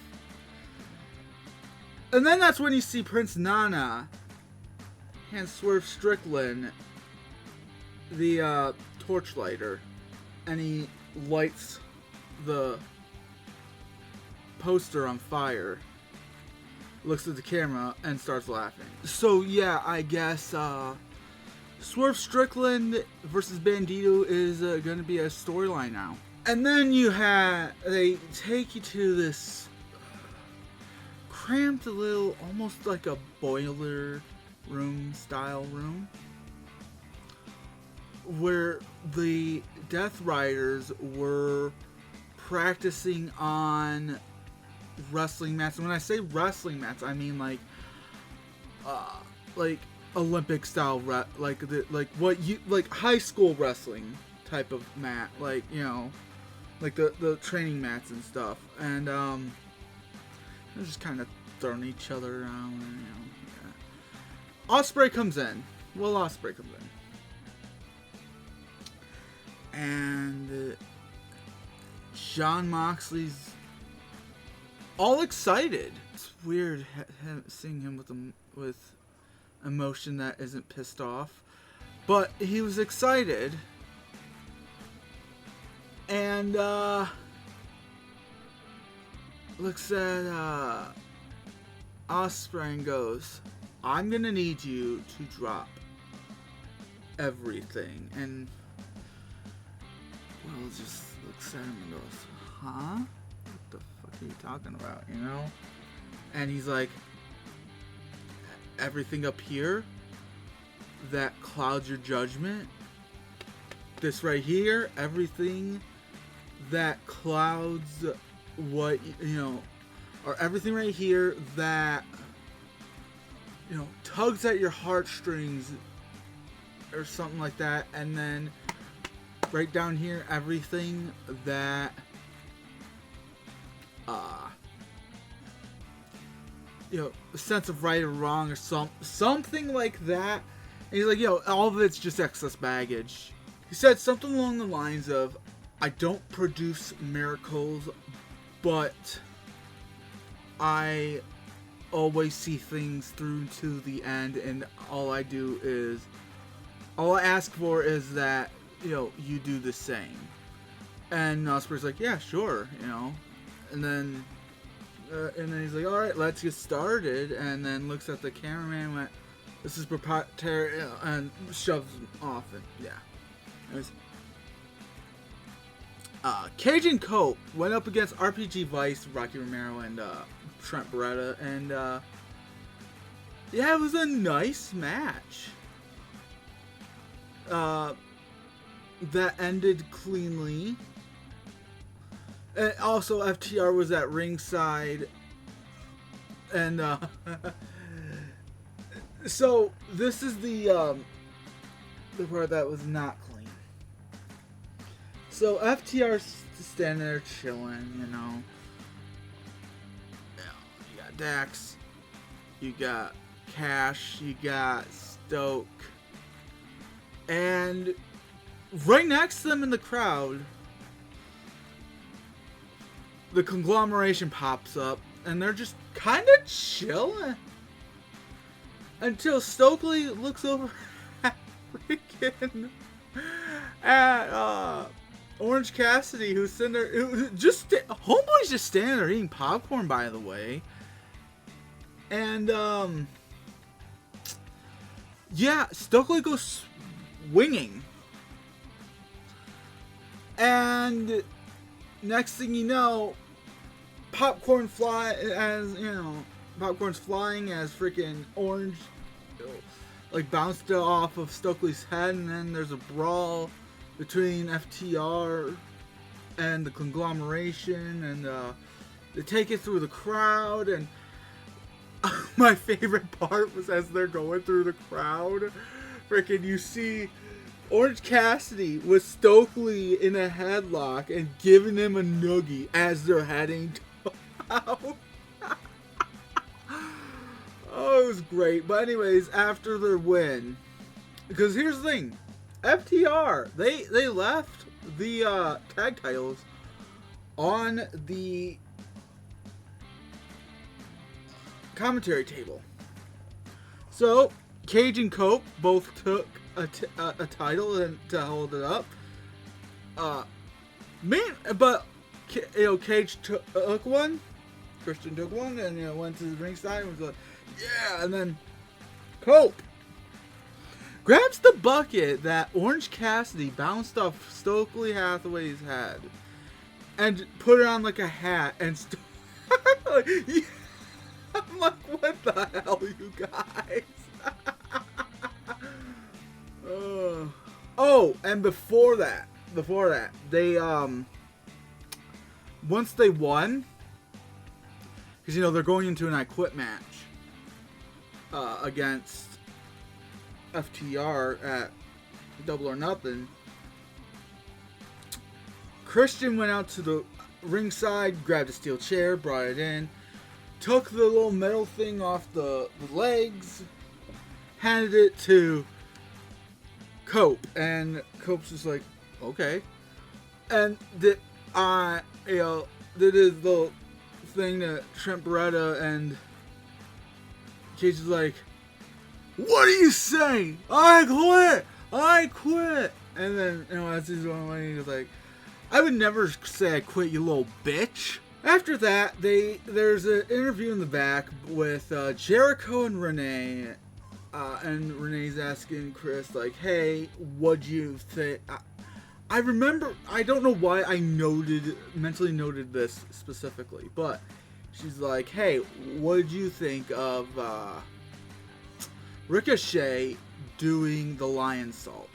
And then that's when you see Prince Nana hand Swerve Strickland the torchlighter, and he lights the poster on fire, looks at the camera, and starts laughing. So yeah, I guess Swerve Strickland versus Bandito is going to be a storyline now. And then they take you to this cramped little, almost like a boiler room style room, where the Death Riders were practicing on wrestling mats. And when I say wrestling mats, I mean like Olympic style, like high school wrestling type of mat, like like the training mats and stuff. And they're just kind of throwing each other around. And, Ospreay comes in. Will Ospreay comes in. And Jon Moxley's all excited. It's weird seeing him with emotion that isn't pissed off. But he was excited. And looks at Ospreay and goes, I'm gonna need you to drop everything. And Will just looks at him and goes, huh? What the fuck are you talking about, you know? And he's like, everything up here that clouds your judgment, this right here, everything that clouds what, you know, or everything right here that, you know, tugs at your heartstrings or something like that. And then right down here, everything that you know, a sense of right or wrong or something like that. And he's like, yo, all of it's just excess baggage. He said something along the lines of, I don't produce miracles, but I always see things through to the end, and all I ask for is that, you know, you do the same. And Ospreay's like, yeah, sure, you know. And then he's like, all right, let's get started. And then looks at the cameraman and went, this is proprietary, and shoves him off. And yeah. Anyways. Cage and Cope went up against RPG Vice, Rocky Romero, and Trent Beretta. And yeah, it was a nice match. That ended cleanly. And also, FTR was at ringside. And so this is the part that was not clean. So FTR's standing there chilling, you know. You got Dax, you got Cash, you got Stoke, and right next to them in the crowd, the conglomeration pops up, and they're just kind of chilling until Stokely looks over at freaking Orange Cassidy, who's sitting there, homeboy's just standing there eating popcorn, by the way. And yeah, Stokely goes swinging, and next thing you know, popcorn's flying as freaking Orange like bounced off of Stokely's head, and then there's a brawl between FTR and the conglomeration, and they take it through the crowd. And my favorite part was as they're going through the crowd, freaking you see Orange Cassidy with Stokely in a headlock and giving him a noogie as they're heading out. Oh, it was great. But anyways, after their win, because here's the thing, FTR, they left the tag titles on the commentary table. So Cage and Cope both took a title and to hold it up. Cage took one. Christian took one, and went to the ringside and was like, yeah. And then Cope grabs the bucket that Orange Cassidy bounced off Stokely Hathaway's head and put it on like a hat, and I'm like, what the hell, you guys? Oh, and before that, they once they won, because they're going into an I Quit match against FTR at Double or Nothing. Christian went out to the ringside, grabbed a steel chair, brought it in, took the little metal thing off the legs, handed it to Cope, and Cope's just like, okay. And did his little thing to Trent Beretta, and Cage is like, what are you saying? I quit. And then, as he's going away, he's like, I would never say I quit, you little bitch. After that, there's an interview in the back with Jericho and Renee. And Renee's asking Chris, like, hey, what'd you think? I remember, I don't know why I mentally noted this specifically, but she's like, hey, what did you think of Ricochet doing the lion salt?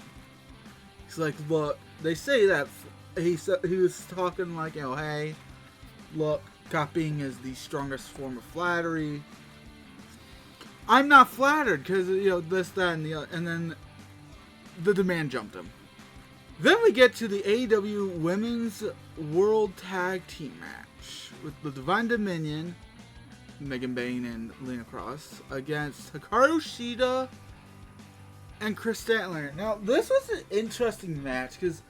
He's like, look, they say that he was talking like, hey, look, copying is the strongest form of flattery. I'm not flattered because, this, that, and the other. And then the demand jumped him. Then we get to the AEW Women's World Tag Team match with the Divine Dominion, Megan Bayne and Lena Cross, against Hikaru Shida and Chris Statlander. Now, this was an interesting match because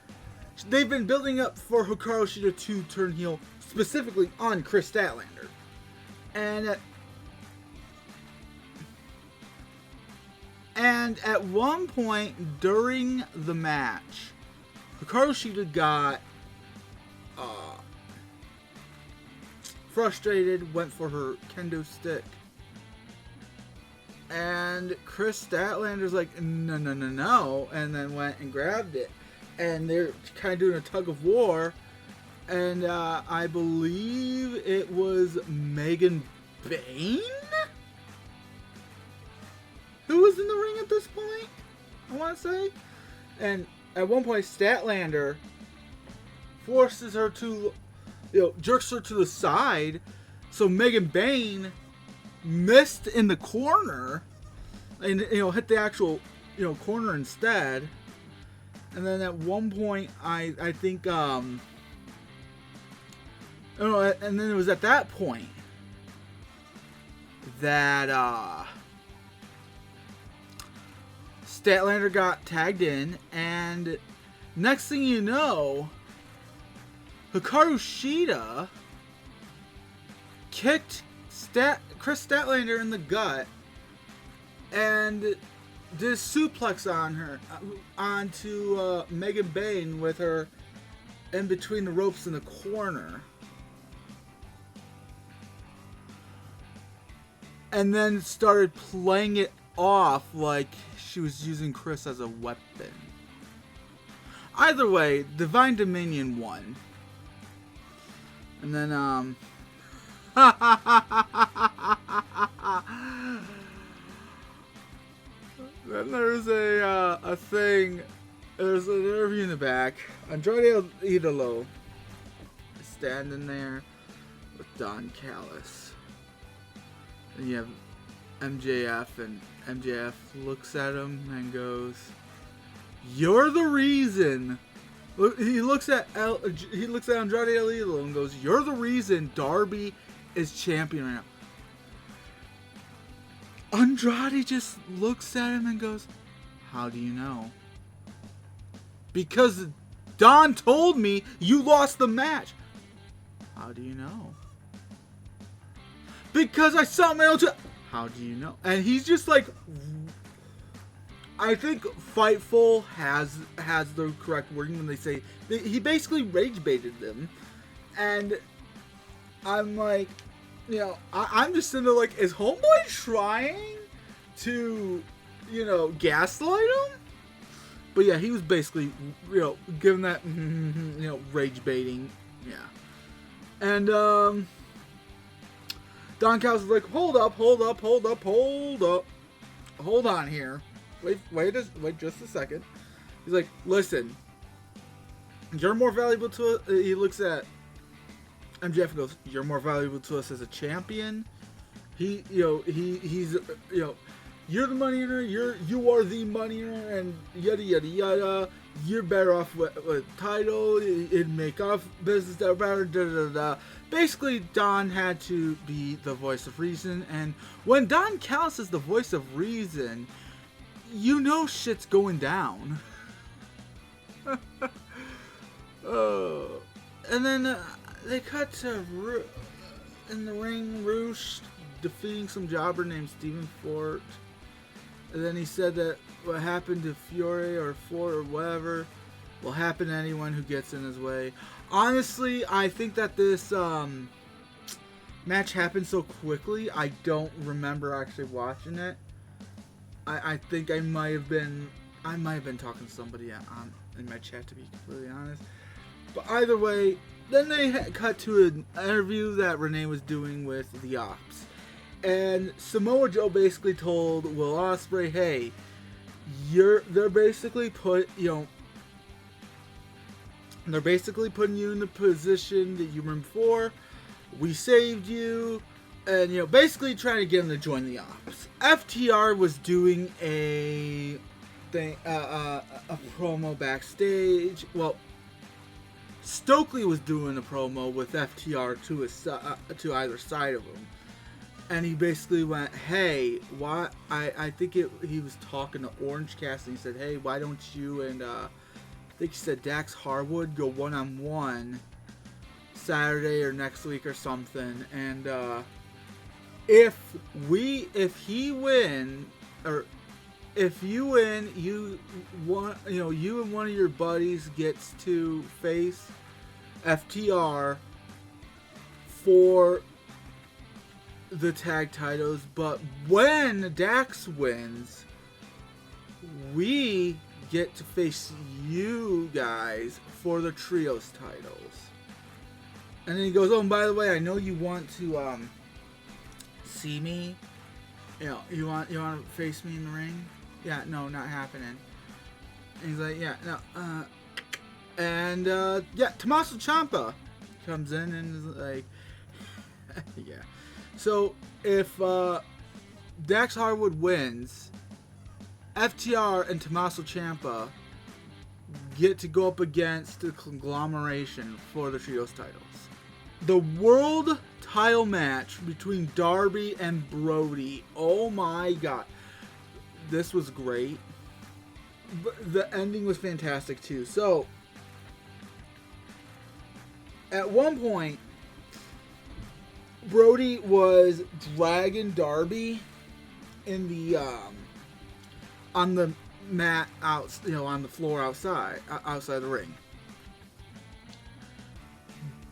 they've been building up for Hikaru Shida to turn heel specifically on Chris Statlander. And at one point during the match, Hikaru Shida got frustrated, went for her kendo stick. And Chris Statlander's like, no, and then went and grabbed it. And they're kind of doing a tug of war. And I believe it was Megan Bayne who was in the ring at this point, I want to say. And at one point, Statlander forces her to, jerks her to the side. So Megan Bayne missed in the corner and, hit the actual, corner instead. And then at one point, I think, and then it was at that point that, Statlander got tagged in, and next thing you know, Hikaru Shida kicked Chris Statlander in the gut and did a suplex on her onto Megan Bayne with her in between the ropes in the corner. And then started playing it off like she was using Chris as a weapon. Either way, Divine Dominion won. And then, then there's a thing, there's an interview in the back. Andrade Idolo is standing there with Don Callis. And you have MJF, and MJF looks at him and goes, "You're the reason." He looks at Andrade El Idolo and goes, "You're the reason Darby is champion right now." Andrade just looks at him and goes, "How do you know?" "Because Don told me you lost the match." "How do you know?" "Because I saw my own." "How do you know?" And he's just like, I think Fightful has the correct wording when they say he basically rage baited them, and I'm like, I'm just sitting there like, is Homeboy trying to, gaslight him? But yeah, he was basically, giving that, rage baiting, yeah. And Don Callis was like, hold on here. Wait just a second. He's like, listen, you're more valuable to us. He looks at MJF and goes, "You're more valuable to us as a champion." He's you're the money earner. You are the money earner, and yada yada yada. You're better off with title. It'd make off business. Da da da da. Basically, Don had to be the voice of reason, and when Don Callis is the voice of reason, you know shit's going down. And then they cut to in the ring, Roosh defeating some jobber named Stephen Fort. And then he said that what happened to Fury or Fort or whatever will happen to anyone who gets in his way. Honestly, I think that this match happened so quickly, I don't remember actually watching it. I think I might have been talking to somebody in my chat, to be completely honest. But either way, then they cut to an interview that Renee was doing with the Ops. And Samoa Joe basically told Will Ospreay, hey, they're basically putting you in the position that you were in before. We saved you. And, basically trying to get him to join the Ops. FTR was doing a promo backstage. Well, Stokely was doing a promo with FTR to either side of him. And he basically went, hey, why? I think he was talking to Orange Cassidy. He said, hey, why don't you and I think he said Dax Harwood go one-on-one Saturday or next week or something. And if you win, you and one of your buddies gets to face FTR for the tag titles, but when Dax wins, we get to face you guys for the trios titles. And then he goes, oh, and by the way, I know you want to see me. You want to face me in the ring? Yeah, no, not happening. And he's like, yeah, no, Tommaso Ciampa comes in and is like, yeah. So if Dax Harwood wins, FTR and Tommaso Ciampa get to go up against the conglomeration for the trios titles. The world title match between Darby and Brody. Oh my god. This was great. The ending was fantastic too. So, at one point, Brody was dragging Darby in the on the mat out, on the floor outside the ring.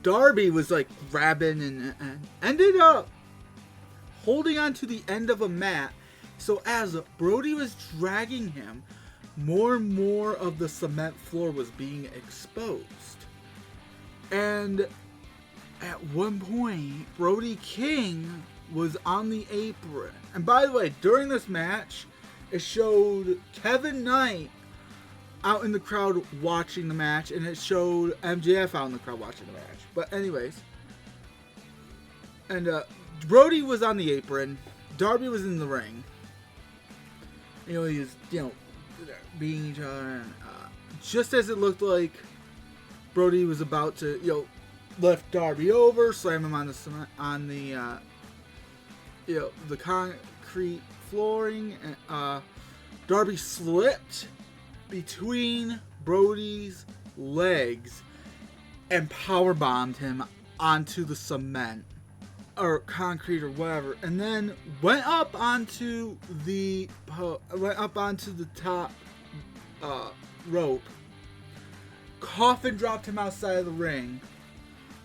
Darby was like grabbing and ended up holding on to the end of a mat. So as Brody was dragging him, more and more of the cement floor was being exposed. And at one point, Brody King was on the apron. And by the way, during this match, it showed Kevin Knight out in the crowd watching the match, and it showed MJF out in the crowd watching the match. But anyways, and Brody was on the apron, Darby was in the ring. He was, beating each other, and just as it looked like Brody was about to, lift Darby over, slam him on the the concrete flooring, and Darby slipped between Brody's legs and powerbombed him onto the cement or concrete or whatever, and then went up onto the top rope. Coffin dropped him outside of the ring.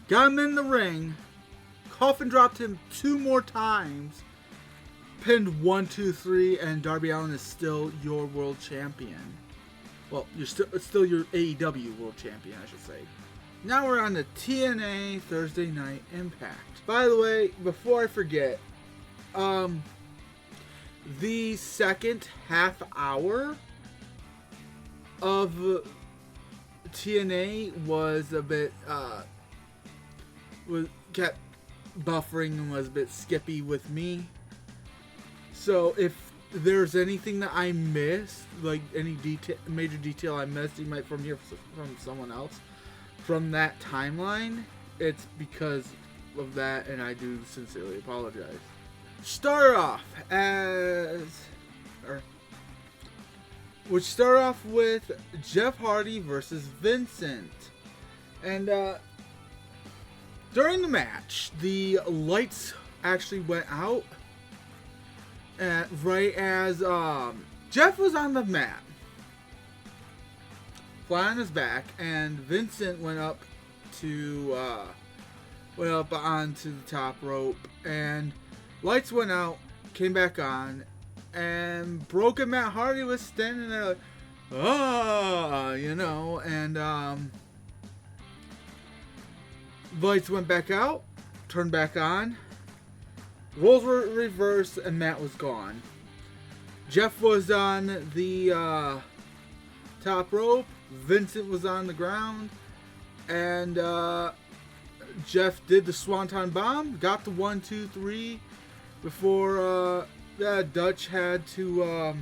Got him in the ring. Coffin dropped him 2 more times. Pinned 1, 2, 3, and Darby Allin is still your world champion. Well, it's still your AEW world champion, I should say. Now we're on the TNA Thursday Night Impact. By the way, before I forget, the second half hour of TNA was a bit kept buffering and was a bit skippy with me. So if there's anything that I missed, like any major detail I missed, you might hear from someone else from that timeline, it's because of that, and I do sincerely apologize. Start off which start off with Jeff Hardy versus Vincent. And during the match, the lights actually went out right as Jeff was on the mat, flat on his back, and Vincent went up onto the top rope, and lights went out, came back on, and Broken Matt Hardy was standing there like, and lights went back out, turned back on, roles were reversed, and Matt was gone. Jeff was on the top rope, Vincent was on the ground, and Jeff did the Swanton Bomb, got the 1, 2, 3 before Dutch had to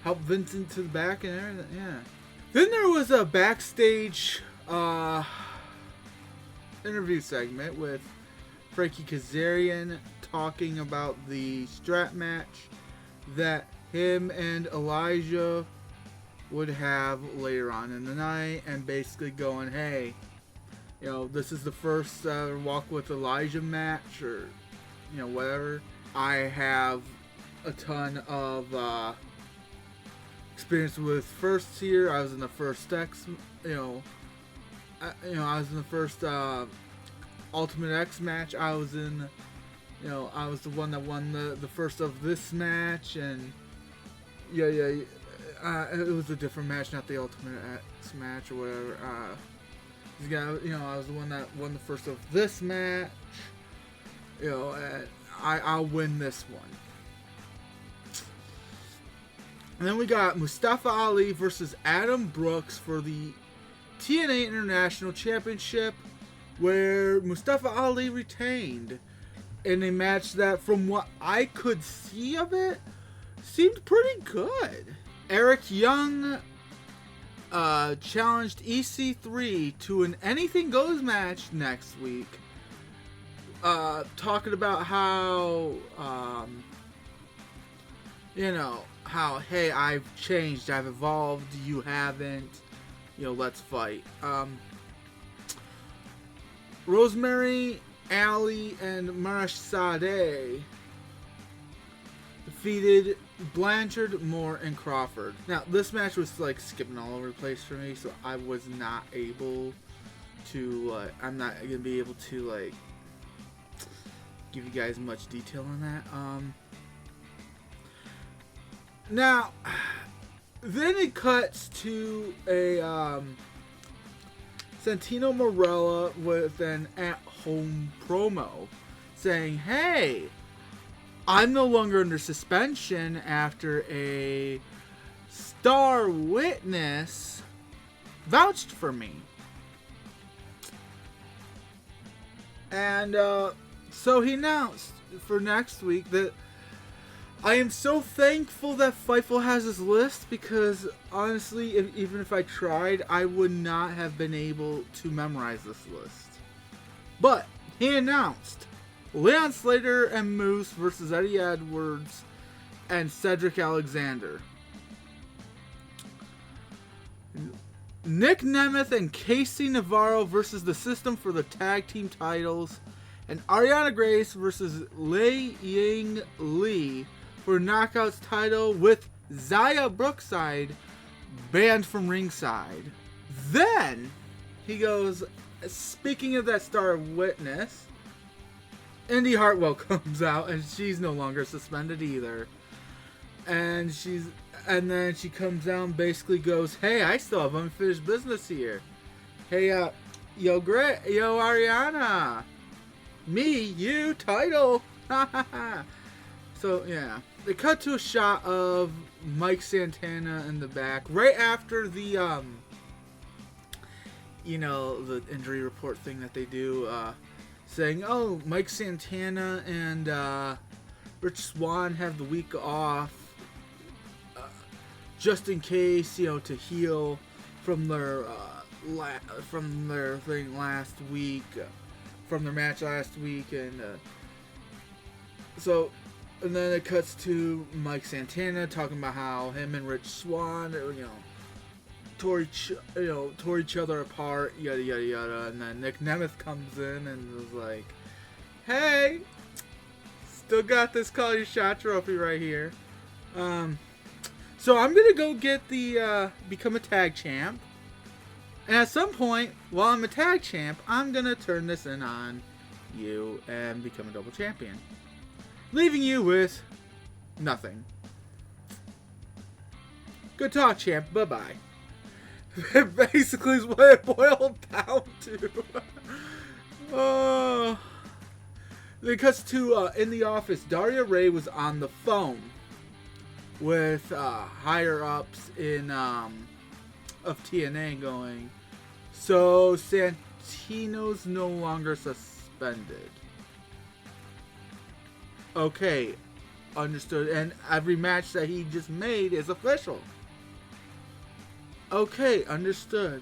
help Vincent to the back and everything. Yeah. Then there was a backstage interview segment with Frankie Kazarian talking about the strap match that him and Elijah would have later on in the night, and basically going, hey, this is the first Walk with Elijah match, or whatever. I have a ton of experience with firsts here. I was in the first X, I was in the first Ultimate X match. I was in, I was the one that won the first of this match, and it was a different match, not the Ultimate X match or whatever. I was the one that won the first of this match. I'll win this one. And then we got Mustafa Ali versus Adam Brooks for the TNA International Championship, where Mustafa Ali retained in a match that, from what I could see of it, seemed pretty good. Eric Young challenged EC3 to an Anything Goes match next week, talking about how, hey, I've changed, I've evolved, you haven't, let's fight. Rosemary, Ali, and Marash Sadeh defeated Blanchard, Moore, and Crawford. Now, this match was skipping all over the place for me, so I was not able to, I'm not going to be able to, give you guys much detail on that. Now, then it cuts to a, Santino Marella with an at-home promo saying, hey, I'm no longer under suspension after a star witness vouched for me. And so he announced for next week that I am so thankful that Fightful has this list, because honestly, even if I tried, I would not have been able to memorize this list. But he announced Leon Slater and Moose versus Eddie Edwards and Cedric Alexander. Nick Nemeth and Casey Navarro versus The System for the tag team titles. And Ariana Grace versus Lei Ying Lee for Knockouts title, with Zaya Brookside banned from ringside. Then he goes, speaking of that star witness, Indy Hartwell comes out, and she's no longer suspended either. And then she comes out and basically goes, hey, I still have unfinished business here. Hey, yo Ariana, me, you, title. So yeah, they cut to a shot of Mike Santana in the back right after the the injury report thing that they do, saying, oh, Mike Santana and Rich Swann have the week off, just in case, to heal from their thing last week, from their match last week, and so And then it cuts to Mike Santana talking about how him and Rich Swann, tore each other apart, yada yada yada. And then Nick Nemeth comes in and was like, "Hey, still got this Call Your Shot trophy right here. So I'm gonna go get the become a tag champ, and at some point while I'm a tag champ, I'm gonna turn this in on you and become a double champion, leaving you with nothing. Good talk, champ. Bye bye." Basically is what it boiled down to. Oh. It cuts to in the office. Daria Ray was on the phone with higher ups in of TNA, going, "So Santino's no longer suspended." Okay, understood. And every match that he just made is official. Okay, understood.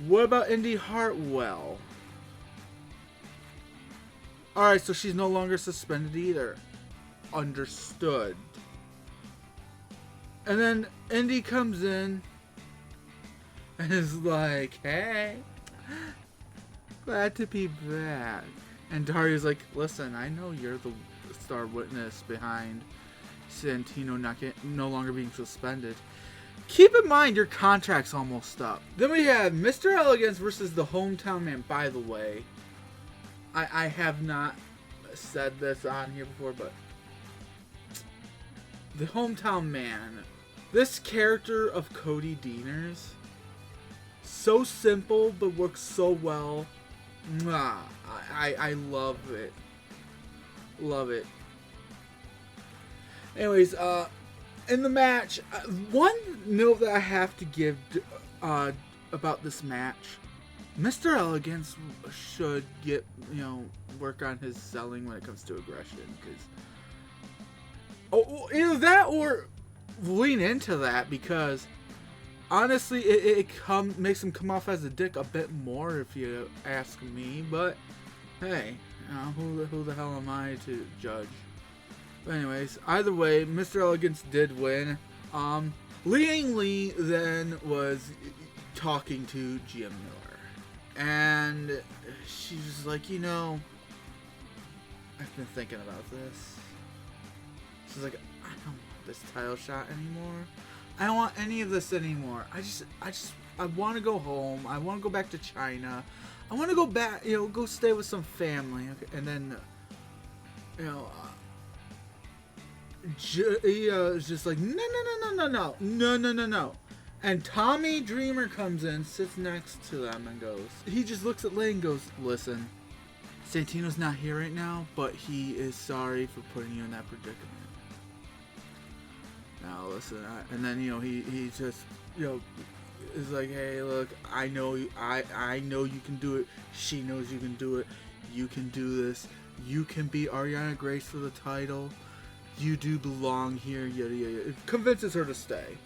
What about Indy Hartwell? Alright, so she's no longer suspended either. Understood. And then Indy comes in and is like, "Hey, glad to be back." And Daria's like, "Listen, I know you're the star witness behind Santino no longer being suspended. Keep in mind your contract's almost up." Then we have Mr. Elegance versus the Hometown Man. By the way, I have not said this on here before, but the Hometown Man, this character of Cody Deaner's, so simple but works so well. Mwah. I love it. Love it. Anyways, in the match, one note that I have to give about this match: Mr. Elegance should get, work on his selling when it comes to aggression, because either that or lean into that, because honestly it makes him come off as a dick a bit more, if you ask me. But hey, who the hell am I to judge? But anyways, either way, Mr. Elegance did win. Liang Lee then was talking to Gia Miller, and she was like, "I've been thinking about this." She's like, "I don't want this title shot anymore. I don't want any of this anymore. I want to go home. I want to go back to China. I want to go back, go stay with some family." Okay. And then, is just like, no. And Tommy Dreamer comes in, sits next to them, and he just looks at Lane and goes, "Listen, Santino's not here right now, but he is sorry for putting you in that predicament. Now listen," and then he just is like, "Hey, look, I know you can do it. She knows you can do it. You can do this. You can beat Ariana Grace for the title. You do belong here." Yada yada. It convinces her to stay.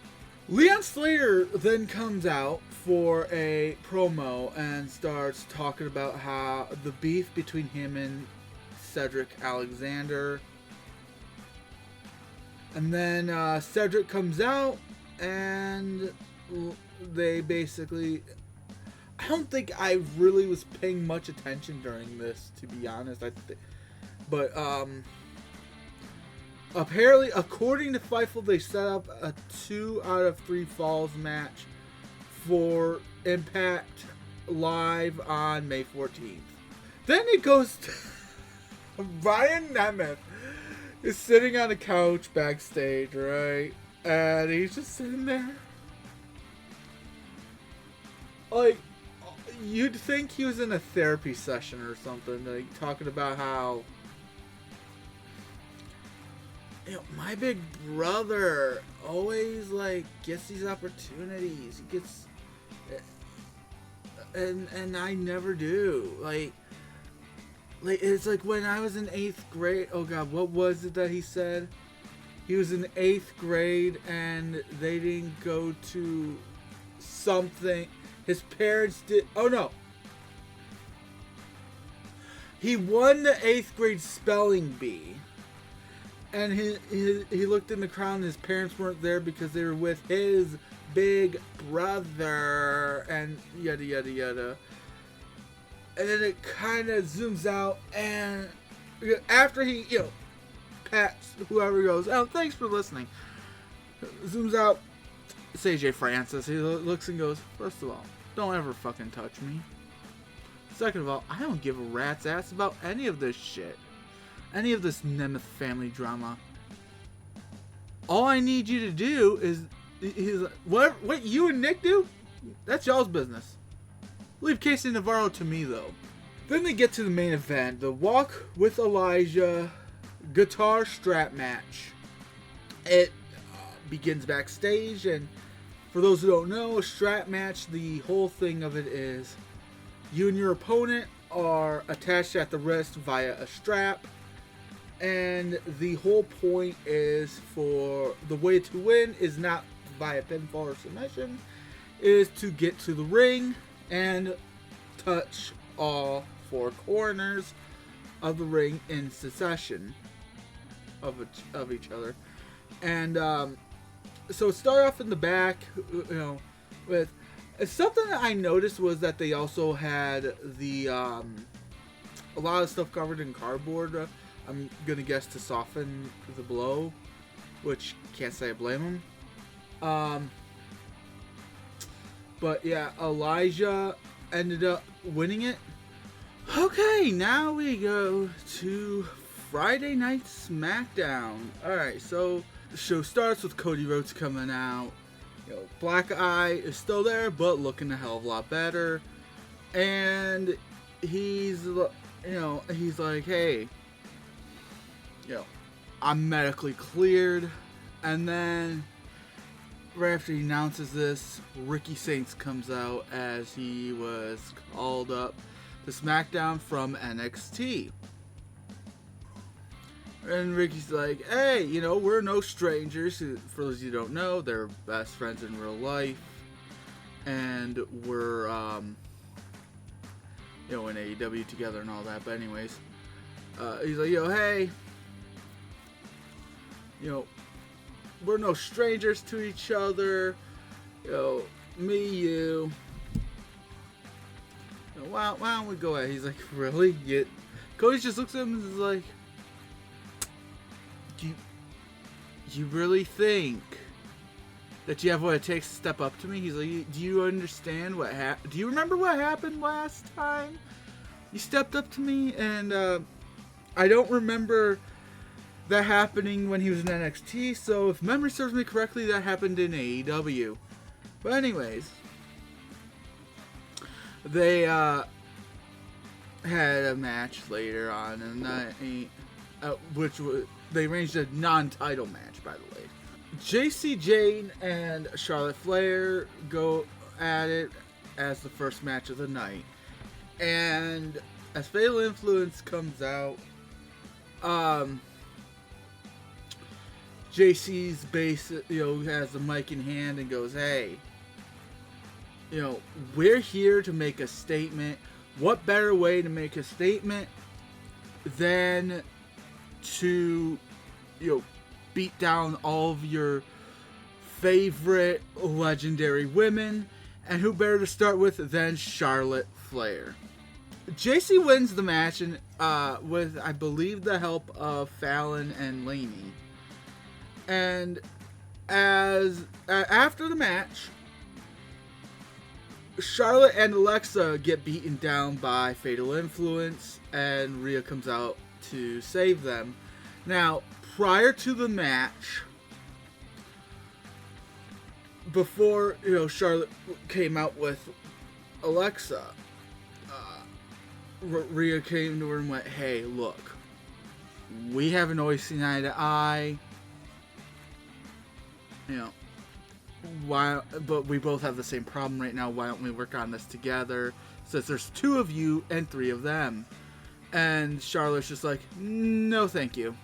Leon Slater then comes out for a promo and starts talking about how the beef between him and Cedric Alexander. And then Cedric comes out and they basically... I don't think I really was paying much attention during this, to be honest. But apparently, according to Fightful, they set up a 2 out of 3 falls match for Impact Live on May 14th. Then it goes to Ryan Nemeth is sitting on a couch backstage, right? And he's just sitting there. Like, you'd think he was in a therapy session or something, like talking about how, my big brother always gets these opportunities. He gets, and I never do. Like it's like when I was in 8th grade. Oh God, what was it that he said? He was in 8th grade and they didn't go to something. His parents did. Oh no. He won the 8th grade spelling bee. And he looked in the crowd and his parents weren't there because they were with his big brother and yada yada yada. And then it kind of zooms out, and after he, pats whoever, goes, "Oh, thanks for listening." Zooms out, it's AJ Francis. He looks and goes, "First of all, don't ever fucking touch me. Second of all, I don't give a rat's ass about any of this shit. Any of this Nemeth family drama. All I need you to do is what you and Nick do, that's y'all's business. Leave Casey Navarro to me, though." Then they get to the main event, the Walk with Elijah guitar strap match. It begins backstage, and for those who don't know, a strap match, the whole thing of it is you and your opponent are attached at the wrist via a strap. And the whole point is, for the way to win is not via pinfall or submission, is to get to the ring and touch all four corners of the ring in succession of each other. And so start off in the back, with something that I noticed was that they also had the a lot of stuff covered in cardboard. I'm gonna guess to soften the blow, which can't say I blame him. But yeah, Elijah ended up winning it. Okay, now we go to Friday Night SmackDown. Alright, so the show starts with Cody Rhodes coming out. Black Eye is still there, but looking a hell of a lot better. And he's like, "Hey, I'm medically cleared." And then right after he announces this, Ricky Saints comes out as he was called up to SmackDown from NXT. And Ricky's like, "Hey, we're no strangers." For those of you who don't know, they're best friends in real life. And we're, in AEW together and all that. But anyways, he's like, "Hey, we're no strangers to each other. Me, you. Why don't we go ahead?" He's like, "Really?" Cody just looks at him and is like, Do you really think that you have what it takes to step up to me?" He's like, "Do you understand what happened? Do you remember what happened last time you stepped up to me?" And I don't remember that happening when he was in NXT, so if memory serves me correctly, that happened in AEW. But anyways, they had a match later on in the night, which was, they arranged a non-title match, by the way. JC Jane and Charlotte Flair go at it as the first match of the night. And as Fatal Influence comes out, JC's base, has the mic in hand and goes, "Hey, we're here to make a statement. What better way to make a statement than to, beat down all of your favorite legendary women, and who better to start with than Charlotte Flair." JC wins the match, and with, I believe, the help of Fallon and Laney. And after the match, Charlotte and Alexa get beaten down by Fatal Influence, and Rhea comes out to save them. Now, prior to the match, before Charlotte came out with Alexa, Rhea came to her and went, "Hey, look, we haven't always seen eye to eye. But we both have the same problem right now. Why don't we work on this together? Since there's two of you and three of them." And Charlotte's just like, "No, thank you."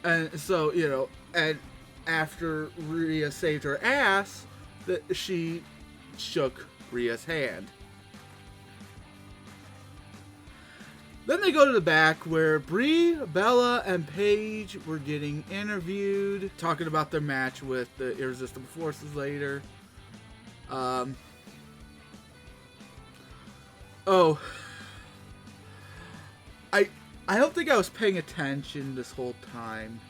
And so, and after Rhea saved her ass, she shook Rhea's hand. Then they go to the back where Brie, Bella, and Paige were getting interviewed, talking about their match with the Irresistible Forces later. I don't think I was paying attention this whole time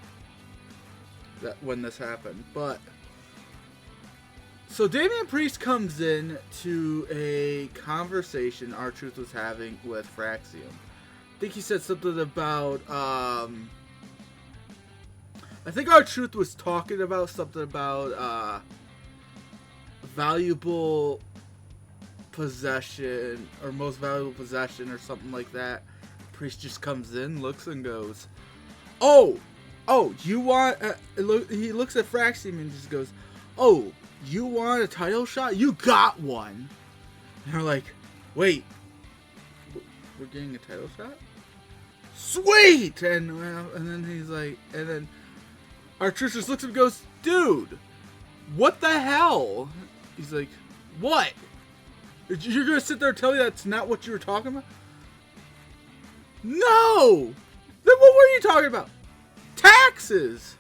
when this happened, but so Damian Priest comes in to a conversation R-Truth was having with Fraxium. I think he said something about I think R-Truth was talking about something about valuable possession or most valuable possession or something like that. Priest just comes in, looks and goes, oh, you want he looks at Fraxium and just goes, oh, you want a title shot? You got one. And they're like, wait, we're getting a title shot? Sweet! And then he's like, and then R-Truth just looks at him and goes, dude, what the hell? He's like, what? You're gonna sit there and tell me that's not what you were talking about? No! Then what were you talking about? Taxes!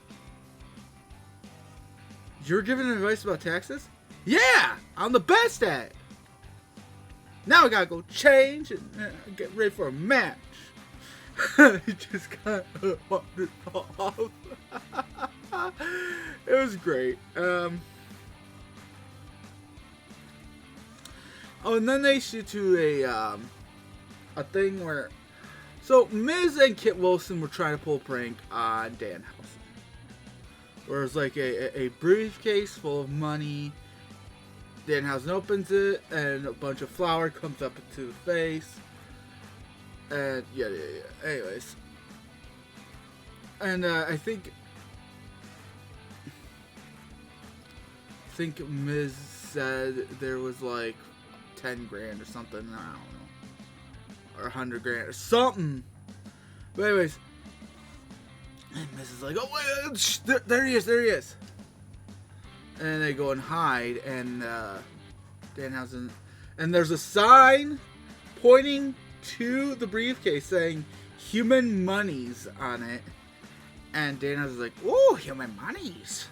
You're giving advice about taxes? Yeah! I'm the best at it! Now I gotta go change and get ready for a match. He just got wandered off. It was great. And then they shoot to a thing where... So, Miz and Kit Wilson were trying to pull a prank on Danhausen. Where it was like a briefcase full of money. Danhausen opens it, and a bunch of flour comes up into the face. And, yeah. Anyways. And, I think Miz said there was like 10 grand or something. I don't know. Or 100 grand or something. But anyways, and Miz is like, oh wait, there he is. And they go and hide, and Danhausen, and there's a sign pointing to the briefcase saying human monies on it. And Danhausen's like, ooh, human monies.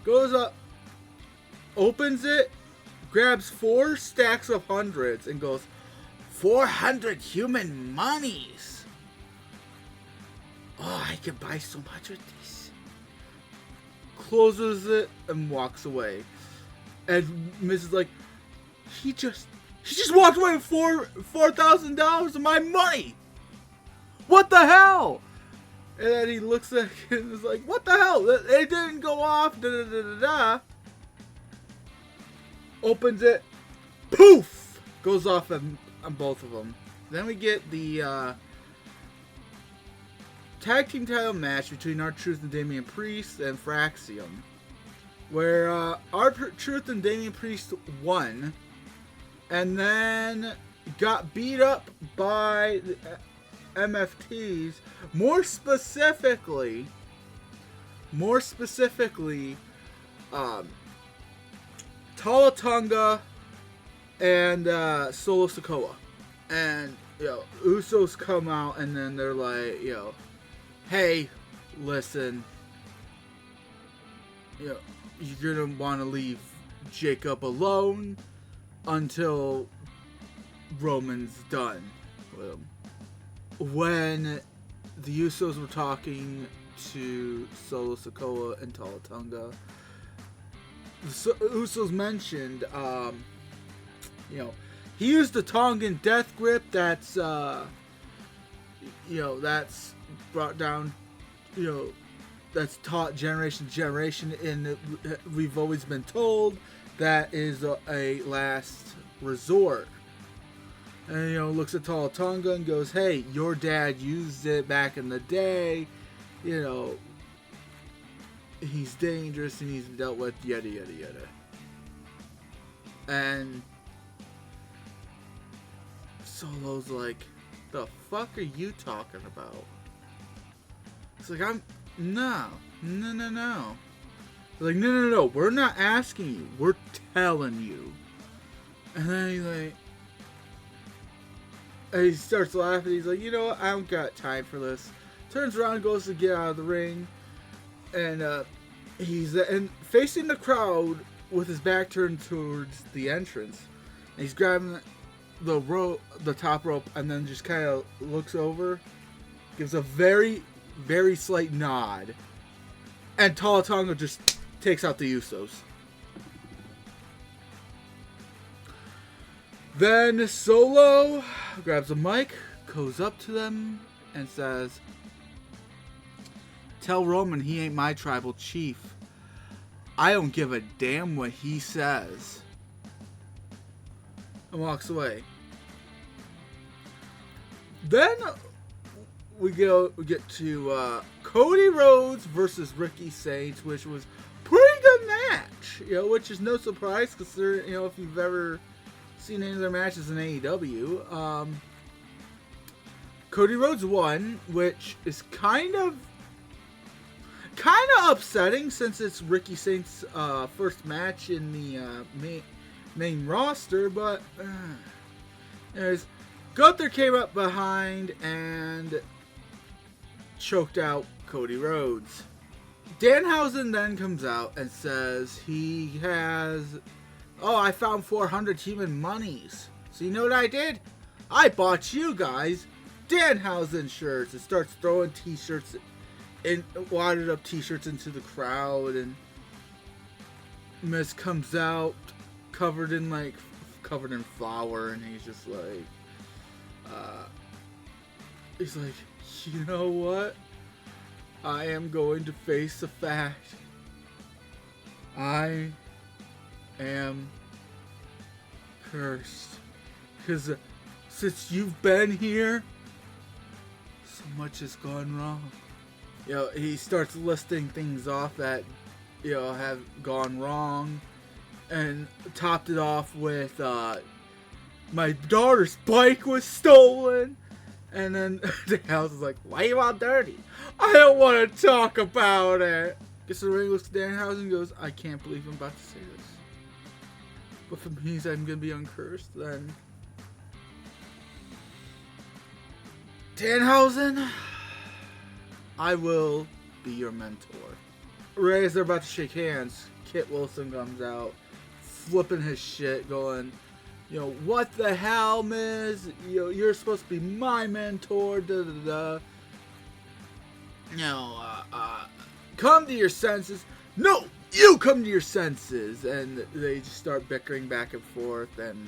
Goes up, opens it, grabs 4 stacks of hundreds, and goes, 400 human monies. Oh, I can buy so much with this. Closes it and walks away. And Mrs. like, he just walked away with $4,000 of my money. What the hell? And then he looks at it and is like, what the hell? It didn't go off. Da da da da da. Opens it. Poof! Goes off on both of them. Then we get the tag team title match between R-Truth and Damian Priest and Fraxium, where R-Truth and Damian Priest won, and then got beat up by the MFTs. More specifically, Talatonga and Solo Sikoa. And, Usos come out and then they're like, hey, listen, you're gonna want to leave Jacob alone until Roman's done with him. When the Usos were talking to Solo Sikoa and Talatonga, the Usos mentioned, he used the Tongan death grip that's, that's brought down, that's taught generation to generation, and we've always been told that is a last resort. And, looks at Talatonga and goes, hey, your dad used it back in the day, he's dangerous and he's dealt with yada yada yada. And Solo's like, the fuck are you talking about? It's like, no. They're like, no, we're not asking you, we're telling you. And then he's like, And he starts laughing. He's like, you know what? I don't got time for this. Turns around, goes to get out of the ring, and he's facing the crowd with his back turned towards the entrance. And he's grabbing the top rope, and then just kind of looks over, gives a very, very slight nod, and Tala Tonga just takes out the Usos. Then Solo grabs a mic, goes up to them, and says, "Tell Roman he ain't my tribal chief. I don't give a damn what he says." And walks away. Then we get to Cody Rhodes versus Ricky Saints, which was pretty good match. Which is no surprise considering if you've ever seen any of their matches in AEW. Cody Rhodes won, which is kind of upsetting since it's Ricky Saints' first match in the main roster. But anyways, Gunther came up behind and choked out Cody Rhodes. Danhausen then comes out and says he has, I found 400 human monies. So you know what I did? I bought you guys Danhausen shirts and starts throwing t-shirts and wadded up t-shirts into the crowd, and Miz comes out covered in flour, and he's just like, you know what? I am going to face the fact I am cursed. Because since you've been here, so much has gone wrong. He starts listing things off that, have gone wrong. And topped it off with, my daughter's bike was stolen. And then the house is like, why you all dirty? I don't want to talk about it. Gets the ring, looks at Danhausen and goes, I can't believe I'm about to say this. But if it means I'm going to be uncursed, then Danhausen, I will be your mentor. Right as they're about to shake hands, Kit Wilson comes out, flipping his shit, going, what the hell, Miz? You're supposed to be my mentor, come to your senses. No, you come to your senses. And they just start bickering back and forth, and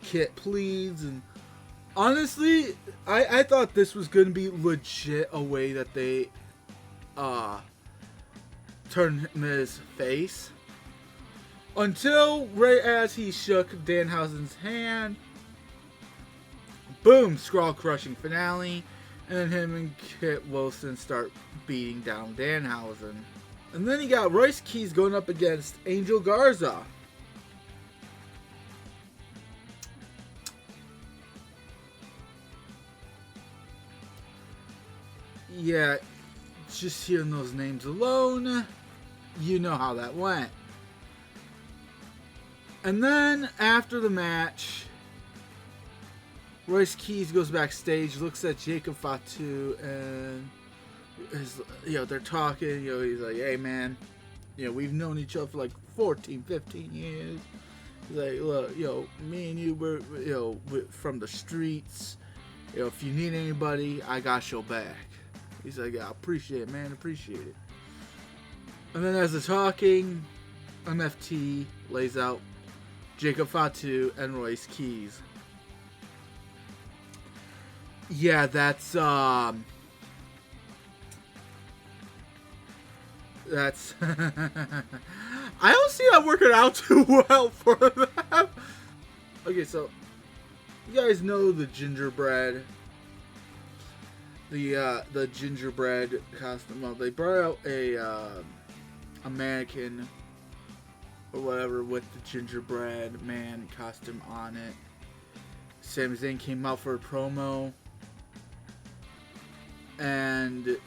Kit pleads, and honestly, I thought this was going to be legit a way that they turned Miz face. Until right as he shook Danhausen's hand, boom, skull crushing finale, and then him and Kit Wilson start beating down Danhausen. And then you got Royce Keys going up against Angel Garza. Yeah, just hearing those names alone, you know how that went. And then, after the match, Royce Keys goes backstage, looks at Jacob Fatu, and they're talking. He's like, hey man, we've known each other for like 14, 15 years. He's like, look, me and you were, from the streets. If you need anybody, I got your back. He's like, yeah, appreciate it, man, appreciate it. And then as they're talking, MFT lays out Jacob Fatu and Royce Keys. Yeah, that's I don't see that working out too well for them. Okay, so you guys know the gingerbread. The gingerbread costume. Well, they brought out a mannequin or whatever with the gingerbread man costume on it. Sami Zayn came out for a promo and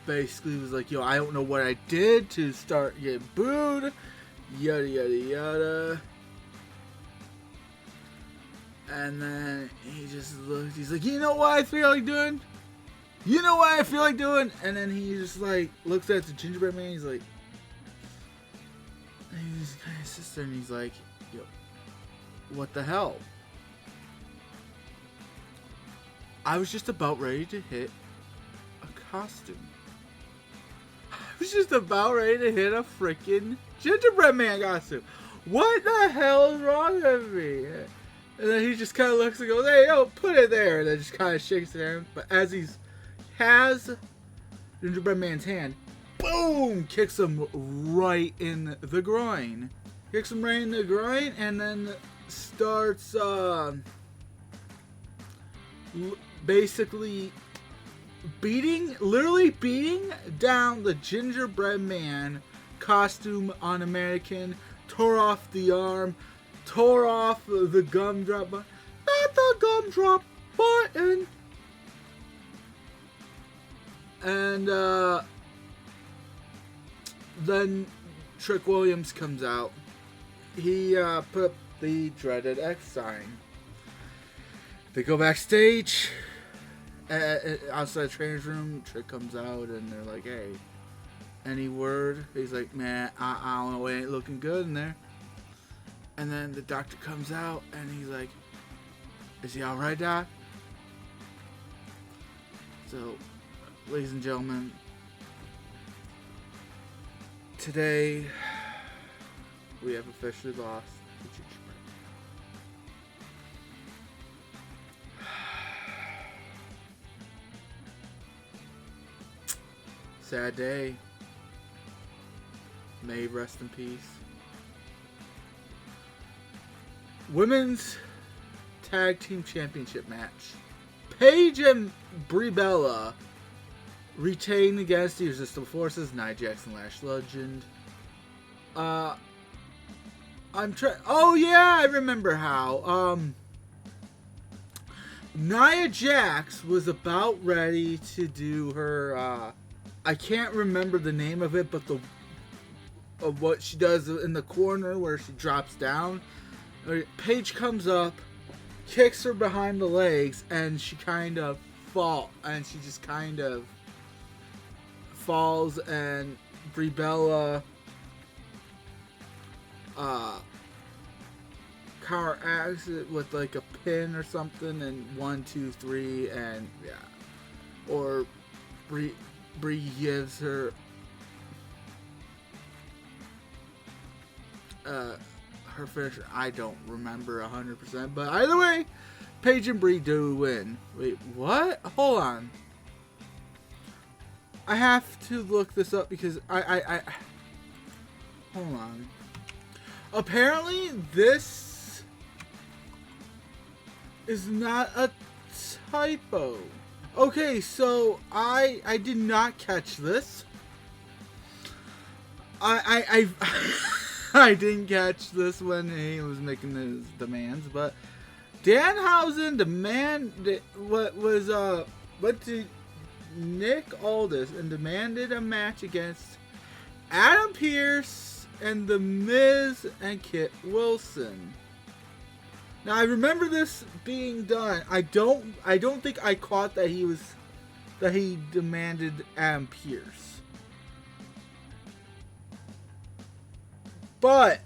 basically was like, I don't know what I did to start getting booed, yada yada yada. And then he just looks, he's like, you know what I feel like doing? You know what I feel like doing? And then he just like looks at the gingerbread man, he's like, and he's kind of sister, and he's like, yo, what the hell? I was just about ready to hit a costume. I was just about ready to hit a freaking gingerbread man costume. What the hell is wrong with me? And then he just kind of looks and goes, hey, yo, put it there. And then just kind of shakes his hand. But as he has gingerbread man's hand, boom, kicks him right in the groin. Kicks him right in the groin and then starts basically literally beating down the gingerbread man costume on a mannequin, tore off the arm, tore off the gumdrop button. Not the gumdrop button! And then Trick Williams comes out. He put up the dreaded X sign. They go backstage. Outside the trainer's room, Trick comes out and they're like, hey, any word? He's like, man, I don't know, it ain't looking good in there. And then the doctor comes out and he's like, is he alright, Doc? So, ladies and gentlemen, today we have officially lost the gingerbread. Sad day. May rest in peace. Women's Tag Team Championship match. Paige and Brie Bella retain against the Irresistible Forces, Nia Jax and Lash Legend. Oh yeah, I remember how. Nia Jax was about ready to do her, I can't remember the name of it, but of what she does in the corner where she drops down. Paige comes up, kicks her behind the legs, and she kind of falls, and Brie Bella counteracts it with like a pin or something, and 1, 2, 3, and yeah, or Brie gives her her finisher. I don't remember 100%, but either way, Paige and Brie do win. Wait, what? Hold on. I have to look this up because I hold on. Apparently, this is not a typo. Okay, so I did not catch this. I I didn't catch this when he was making his demands, but Danhausen went to Nick Aldis and demanded a match against Adam Pearce and The Miz and Kit Wilson. Now I remember this being done. I don't think I caught that he demanded Adam Pearce. But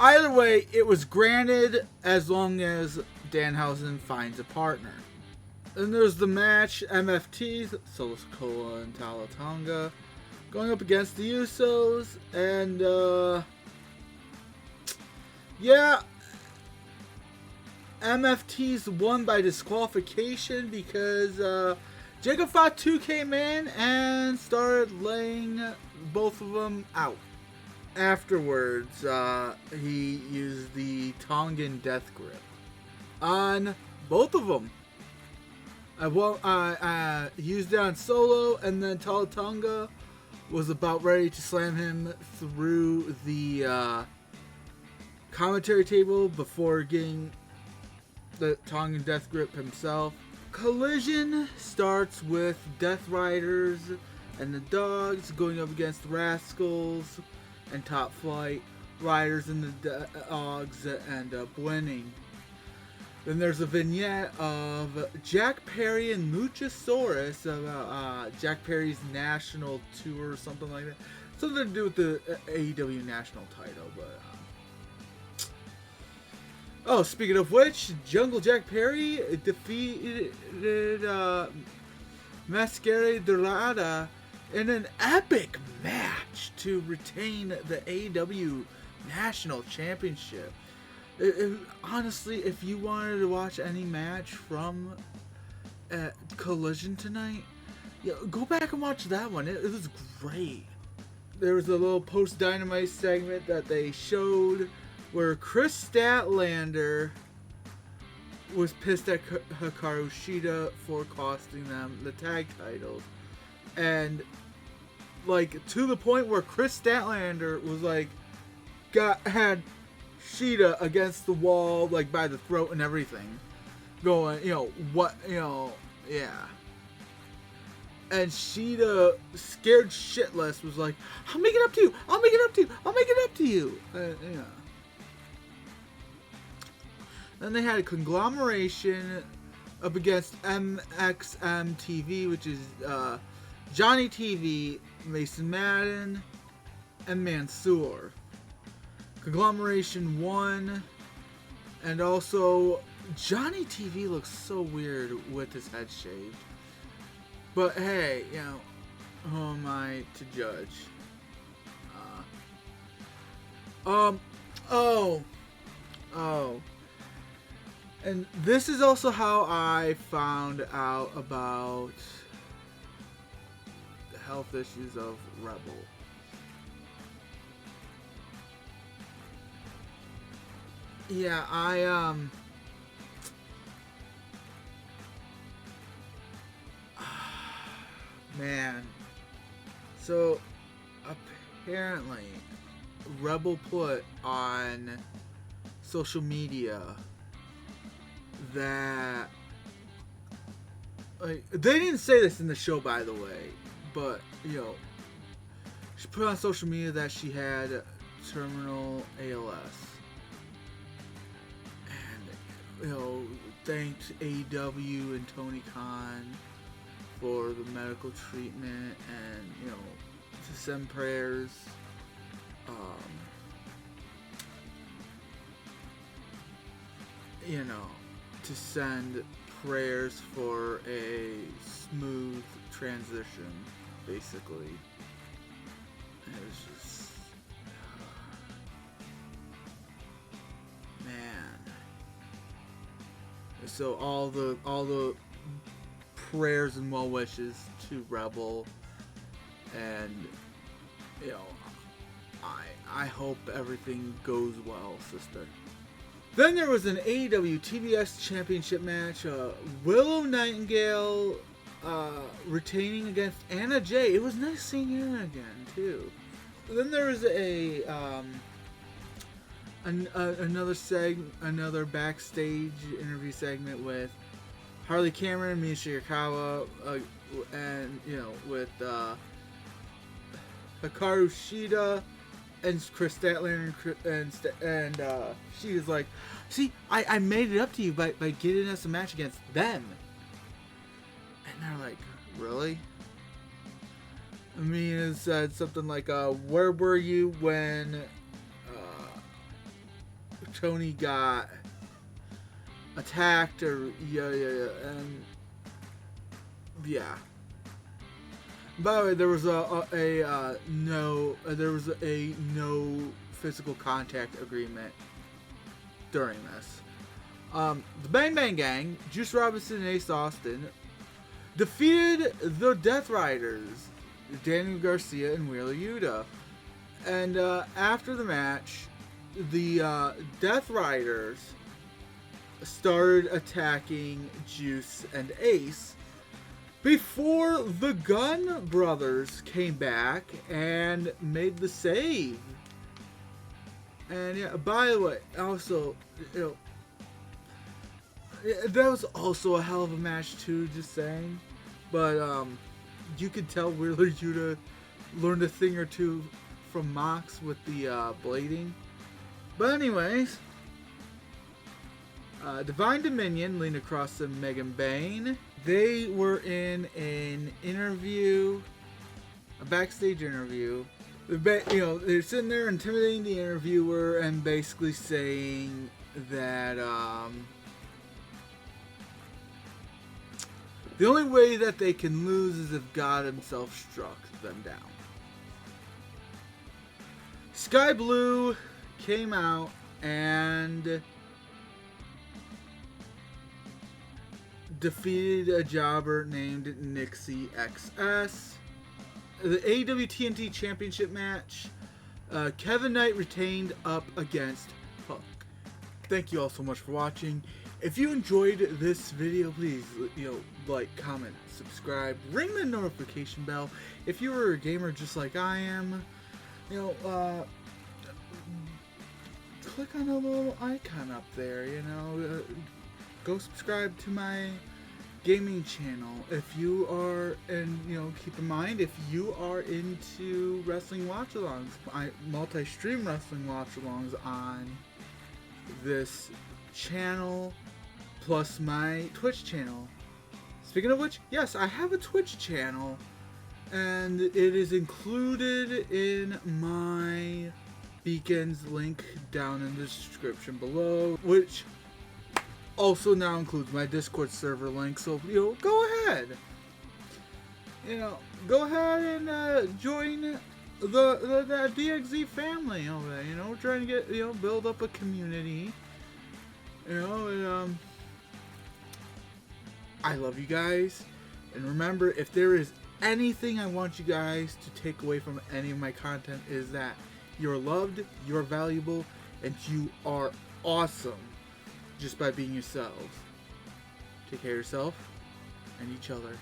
either way, it was granted as long as Danhausen finds a partner. Then there's the match, MFTs, Solo Sikoa and Tala Tonga, going up against the Usos, and yeah, MFTs won by disqualification because Jacob Fatu came in and started laying both of them out. Afterwards, he used the Tongan Death Grip on both of them. He used it on Solo, and then Tala Tonga was about ready to slam him through the commentary table before getting the Tongan Death Grip himself. Collision starts with Death Riders and the Dogs going up against the Rascals and Top Flight. Riders and the Dogs end up winning. Then there's a vignette of Jack Perry and Luchasaurus about Jack Perry's national tour or something like that. Something to do with the AEW national title. But oh, speaking of which, Jungle Jack Perry defeated Mascara Dorada in an epic match to retain the AEW National Championship. Honestly, if you wanted to watch any match from Collision tonight, go back and watch that one. It was great. There was a little post-Dynamite segment that they showed where Chris Statlander was pissed at Hikaru Shida for costing them the tag titles. And, like, to the point where Chris Statlander was, like, had Shida against the wall, like, by the throat and everything. Going, yeah. And Shida, scared shitless, was like, I'll make it up to you! I'll make it up to you! I'll make it up to you! Yeah. Then they had a conglomeration up against MXM TV, which is Johnny TV, Mason Madden, and Mansoor. Conglomeration won, and also Johnny TV looks so weird with his head shaved. But hey, who am I to judge? And this is also how I found out about the health issues of Rebel. Yeah, man. So, apparently, Rebel put on social media that, like, they didn't say this in the show, by the way, but, she put on social media that she had terminal ALS. And, thanked AEW and Tony Khan for the medical treatment, and to send prayers, to send prayers for a smooth transition, basically. And it was just, man. So all the prayers and well wishes to Rebel, and I hope everything goes well, sister. Then there was an AEW TBS Championship match. Willow Nightingale retaining against Anna Jay. It was nice seeing Anna again too. Then there was another backstage interview segment with Harley Cameron, Mia Shirakawa, and with Hikaru Shida and Chris Statlander, and she was like, see, I made it up to you by getting us a match against them. And they're like, really? Mia said something like, where were you when Tony got attacked, or and yeah. By the way, there was a no physical contact agreement during this. The Bang Bang Gang, Juice Robinson and Ace Austin, defeated the Death Riders, Daniel Garcia and Wheeler Yuta. And after the match, the Death Riders started attacking Juice and Ace before the Gunn brothers came back and made the save. And yeah, by the way, also, that was also a hell of a match too, just saying. But you could tell Wheeler Yuta learned a thing or two from Mox with the blading. But anyways, Divine Dominion, Lena Cross and Megan Bayne, they were in an interview, a backstage interview. They're sitting there intimidating the interviewer and basically saying that the only way that they can lose is if God himself struck them down. Sky Blue came out and defeated a jobber named Nixie XS. The AEW TNT Championship match, Kevin Knight retained up against Punk. Thank you all so much for watching. If you enjoyed this video, please, like, comment, subscribe, ring the notification bell. If you were a gamer just like I am, click on the little icon up there, go subscribe to my gaming channel if you are, and keep in mind, if you are into wrestling watch-alongs, I multi-stream wrestling watch-alongs on this channel plus my Twitch channel. Speaking of which, yes, I have a Twitch channel and it is included in my Beacons link down in the description below, which also now includes my Discord server link. So go ahead, go ahead and join the DXZ family over there. We're trying to get build up a community. And, I love you guys, and remember, if there is anything I want you guys to take away from any of my content, is that you're loved, you're valuable, and you are awesome just by being yourselves. Take care of yourself and each other.